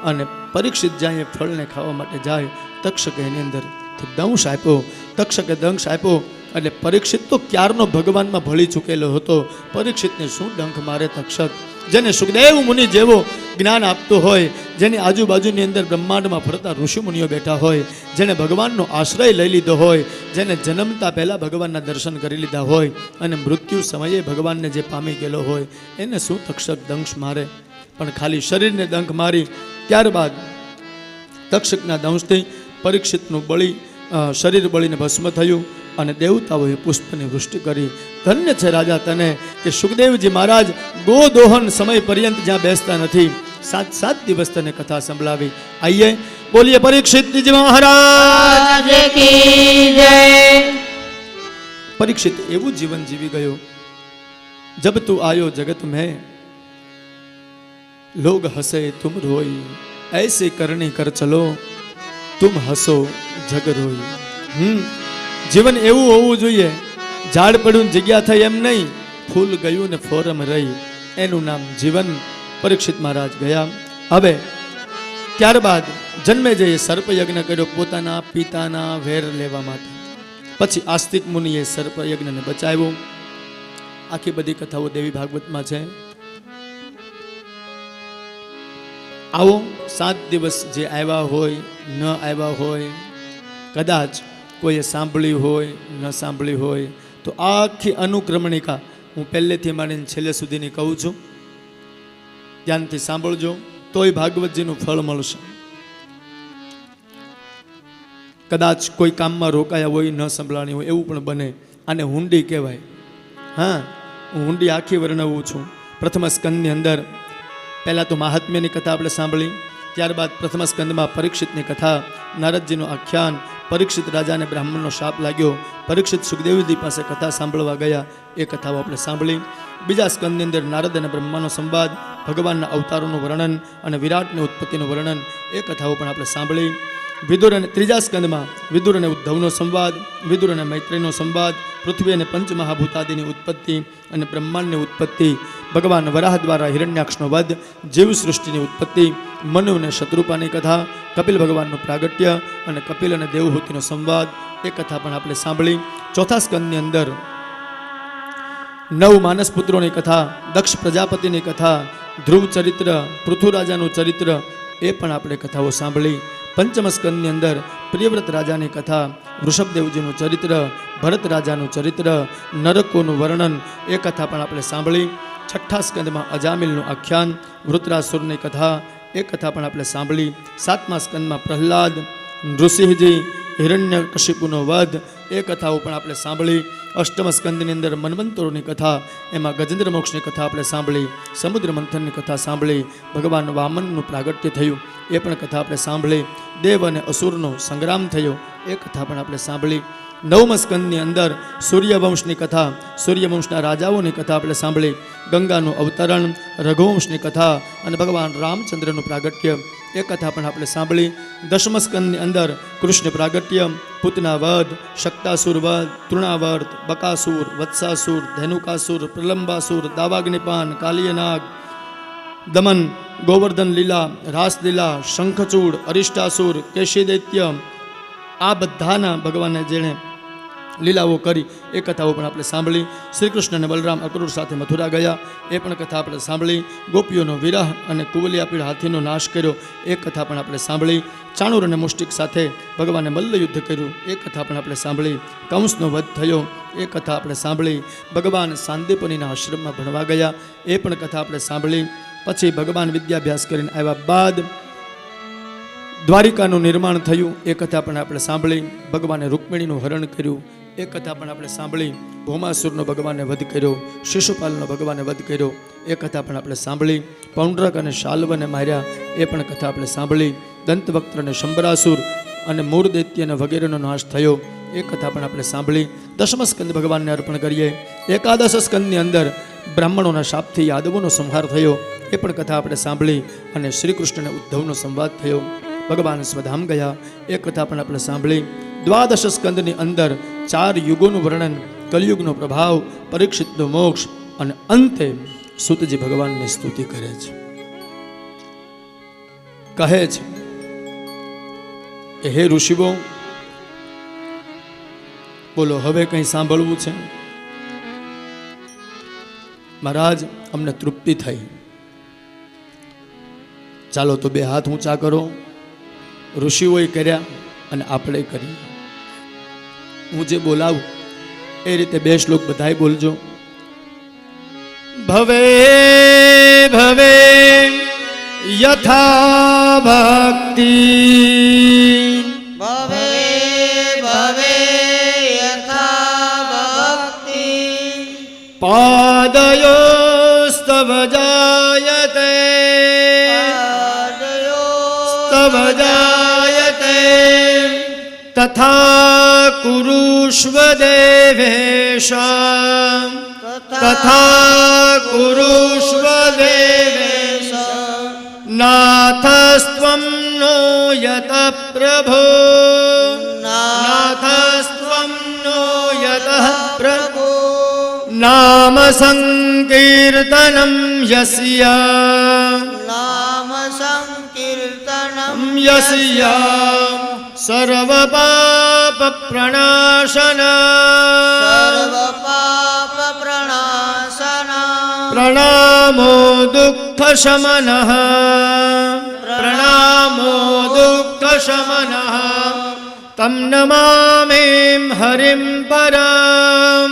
અને પરીક્ષિત જાય એ ફળને ખાવા માટે જાય. તક્ષકે એની અંદરથી દંશ આપ્યો. તક્ષકે દંશ આપ્યો એટલે પરીક્ષિત તો ક્યારનો ભગવાનમાં ભળી ચૂકેલો હતો. પરીક્ષિતને શું ડંખ મારે તક્ષક? જેને સુખદેવ મુનિ જેવો જ્ઞાન આપતો હોય, જેની આજુબાજુની અંદર બ્રહ્માંડમાં ફરતા ઋષિમુનિઓ બેઠા હોય, જેને ભગવાનનો આશ્રય લઈ લીધો હોય, જેને જન્મતા પહેલાં ભગવાનના દર્શન કરી લીધા હોય અને મૃત્યુ સમયે ભગવાનને જે પામી ગયેલો હોય, એને શું તક્ષક દંશ મારે? પણ ખાલી શરીરને દંખ મારી. ત્યારબાદ તક્ષકના દંશથી પરીક્ષિતનું બળી શરીર બળીને ભસ્મ થયું અને દેવતાઓએ પુષ્પની વૃષ્ટિ કરી. ધન્ય છે રાજા તને કે સુખદેવજી મહારાજ ગોદોહન સમય પર્યંત જ્યાં બેસતા નથી, 7 દિવસ તને કથા સંભળાવી. આઈએ બોલીએ પરીક્ષિતજી મહારાજ કી જય. પરીક્ષિત એવું જીવન જીવી ગયો. જબ તું આયો જગત મેં લોગ હસે તુમ રોઈ, ऐसे करनी कर चलो तुम हसो जग रोई. જીવન એવું હોવું જોઈએ, ઝાડ પડ્યું જગ્યા થઈ એમ નહીં, ફૂલ ગયું ને ફોરમ રહી, એનું નામ જીવન. પરીક્ષિત મહારાજ ગયા. હવે ત્યારબાદ જન્મેજયે સર્પયજ્ઞ કર્યો પોતાના પિતાના વેર લેવા માટે. પછી આસ્તિક મુનિએ સર્પયજ્ઞને બચાવ્યો. આખી બધી કથાઓ દેવી ભાગવતમાં છે. આવો 7 દિવસ જે આવ્યા હોય ન આવ્યા હોય, કદાચ કોઈએ સાંભળ્યું હોય ન સાંભળ્યું હોય, તો આખી અનુક્રમણિકા હું પહેલેથી માંડીને છેલ્લે સુધીની કહું છું. ધ્યાનથી સાંભળજો તોય ભાગવતજીનું ફળ મળશે. કદાચ કોઈ કામમાં રોકાયા હોય ન સંભળાણી હોય એવું પણ બને. આને હુંડી કહેવાય. હા, હું હુંડી આખી વર્ણવું છું. પ્રથમ સ્કંદની અંદર પહેલાં તો મહાત્મ્યની કથા આપણે સાંભળી. ત્યારબાદ પ્રથમ સ્કંદમાં પરીક્ષિતની કથા, નારદજીનું આખ્યાન, પરીક્ષિત રાજાને બ્રાહ્મણનો શાપ લાગ્યો, પરીક્ષિત સુખદેવજી પાસે કથા સાંભળવા ગયા, એ કથાઓ આપણે સાંભળી. બીજા સ્કંદની અંદર નારદ અને બ્રહ્માનો સંવાદ, ભગવાનના અવતારોનું વર્ણન અને વિરાટની ઉત્પત્તિનું વર્ણન, એ કથાઓ પણ આપણે સાંભળી. વિદુર અને ત્રીજા સ્કંદમાં વિદુર અને ઉદ્ધવનો સંવાદ, વિદુર અને મૈત્રીનો સંવાદ, પૃથ્વી અને પંચમહાભૂતાદિની ઉત્પત્તિ અને બ્રહ્માંડની ઉત્પત્તિ, ભગવાન વરાહ દ્વારા હિરણ્યાક્ષનો વધ, જીવ સૃષ્ટિની ઉત્પત્તિ, મનુ અને શત્રુપાની કથા, કપિલ ભગવાનનું પ્રાગટ્ય અને કપિલ અને દેવહૂતિનો સંવાદ, એ કથા પણ આપણે સાંભળી. ચોથા સ્કંદની અંદર 9 માનસ પુત્રોની કથા, દક્ષ પ્રજાપતિની કથા, ધ્રુવ ચરિત્ર, પૃથુરાજાનું ચરિત્ર, એ પણ આપણે કથાઓ સાંભળી. પંચમ સ્કંદની અંદર પ્રિયવ્રત રાજાની કથા, વૃષભદેવજીનું ચરિત્ર, ભરત રાજાનું ચરિત્ર, નરકોનું વર્ણન, એ કથા પણ આપણે સાંભળી. છઠ્ઠા સ્કંદમાં અજામિલનું આખ્યાન, વૃત્રાસુરની કથા, એ કથા પણ આપણે સાંભળી. 7મા સ્કંદમાં પ્રહલાદ, નૃસિંહજી, હિરણ્યકશિપુનો વધ, એ કથાઓ પણ આપણે સાંભળી. અષ્ટમ સ્કંદની અંદર મન્વંતરોની કથા, એમાં ગજેન્દ્ર મોક્ષની કથા આપણે સાંભળી, સમુદ્ર મંથનની કથા સાંભળી, ભગવાન વામનનું પ્રાગટ્ય થયું એ પણ કથા આપણે સાંભળી, દેવ અને અસુરનો સંગ્રામ થયો એ કથા પણ આપણે સાંભળી. નવમ સ્કંદની અંદર સૂર્યવંશની કથા, સૂર્યવંશના રાજાઓની કથા આપણે સાંભળી, ગંગાનું અવતરણ, રઘુવંશની કથા અને ભગવાન રામચંદ્રનું પ્રાગટ્ય એ કથા પણ આપણે સાંભળી. દશમ સ્કંદની અંદર કૃષ્ણ પ્રાગટ્ય, પૂતના વધ, શક્તાસુર વધ, તૃણાવર્ત, બકાસુર, વત્સાસુર, ધેનુકાસુર, પ્રલંબાસુર, દાવાગ્નિપાન, કાલિયનાગ, દમન, ગોવર્ધન લીલા, રાસલીલા, શંખચૂડ, અરિષ્ટાસુર, કેશી દૈત્ય, આ બધાના ભગવાને જેણે લીલાઓ કરી એ કથાઓ પણ આપણે સાંભળી. શ્રી કૃષ્ણ અને બલરામ અક્રૂર સાથે મથુરા ગયા એ પણ કથા આપણે સાંભળી. ગોપીઓનો વિરહ અને કુવલિયાપીડ હાથીનો નાશ કર્યો એ કથા પણ આપણે સાંભળી. ચાણૂર અને મુષ્ટિક સાથે ભગવાને મલ્લયુદ્ધ કર્યું એ કથા પણ આપણે સાંભળી. કંસનો વધ થયો એ કથા આપણે સાંભળી. ભગવાન સાંદીપનીના આશ્રમમાં ભણવા ગયા એ પણ કથા આપણે સાંભળી. પછી ભગવાન વિદ્યાભ્યાસ કરીને આવ્યા બાદ દ્વારિકાનું નિર્માણ થયું એ કથા પણ આપણે સાંભળી. ભગવાને રૂકમિણીનું હરણ કર્યું એ કથા પણ આપણે સાંભળી. ભૌમાસુરનો ભગવાને વધ કર્યો, શિશુપાલનો ભગવાને વધ કર્યો એ કથા પણ આપણે સાંભળી. પૌંડ્રક અને શાલ્વને માર્યા એ પણ કથા આપણે સાંભળી. દંતવક્ત્ર અને શંબરાસુર અને મૂળ દૈત્યને વગેરેનો નાશ થયો એ કથા પણ આપણે સાંભળી. દશમ સ્કંદ ભગવાનને અર્પણ કરીએ. એકાદશ સ્કંદની અંદર બ્રાહ્મણોના શાપથી યાદવોનો સંહાર થયો એ પણ કથા આપણે સાંભળી. અને શ્રી કૃષ્ણ અને ઉદ્ધવનો સંવાદ થયો, ભગવાન સ્વધામ ગયા એ કથા પણ આપણે સાંભળી. દ્વાદશ સ્કંદની અંદર 4 યુગોનું વર્ણન, કલયુગનો પ્રભાવ, પરીક્ષિતનો મોક્ષ અને અંતે સૂતજી ભગવાનની સ્તુતિ કરે છે. કહે છે કે હે ઋષિઓ, બોલો હવે કંઈ સાંભળવું છે? મહારાજ અમને તૃપ્તિ થઈ. ચાલો તો 2 હાથ ઊંચા કરો. ઋષિઓએ કર્યા અને આપણે કરીએ. હું જે બોલાવું એ રીતે 2 શ્લોક બધાય બોલજો. ભવે ભવે યથા ભક્તિ, ભવે ભવે યથા ભક્તિ, પાદયોસ્તવ જાયતે, સ્તવ જાયતે, તથા કુરુષ્વ દેવેશ, તથા કુરુષ્વ દેવેશ, નાથસ્ત્વં નો યત પ્રભો, નાથસ્ત્વં નો યત પ્રભો, નામ સંકીર્તનમ યસ્ય, નામ સંકીર્તનમ યસ્ય, સર્વ પાપ પ્રણાશન, સર્વ પાપ પ્રણાશન, પ્રણામો દુઃખ શમનઃ, પ્રણામો દુઃખ શમનઃ, તમ નમામિ હરિમ પરમ,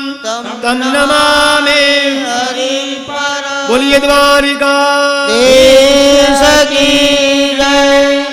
તમ નમામિ હરિ પર. બોલીએ દ્વારિકા દેશ કી જય.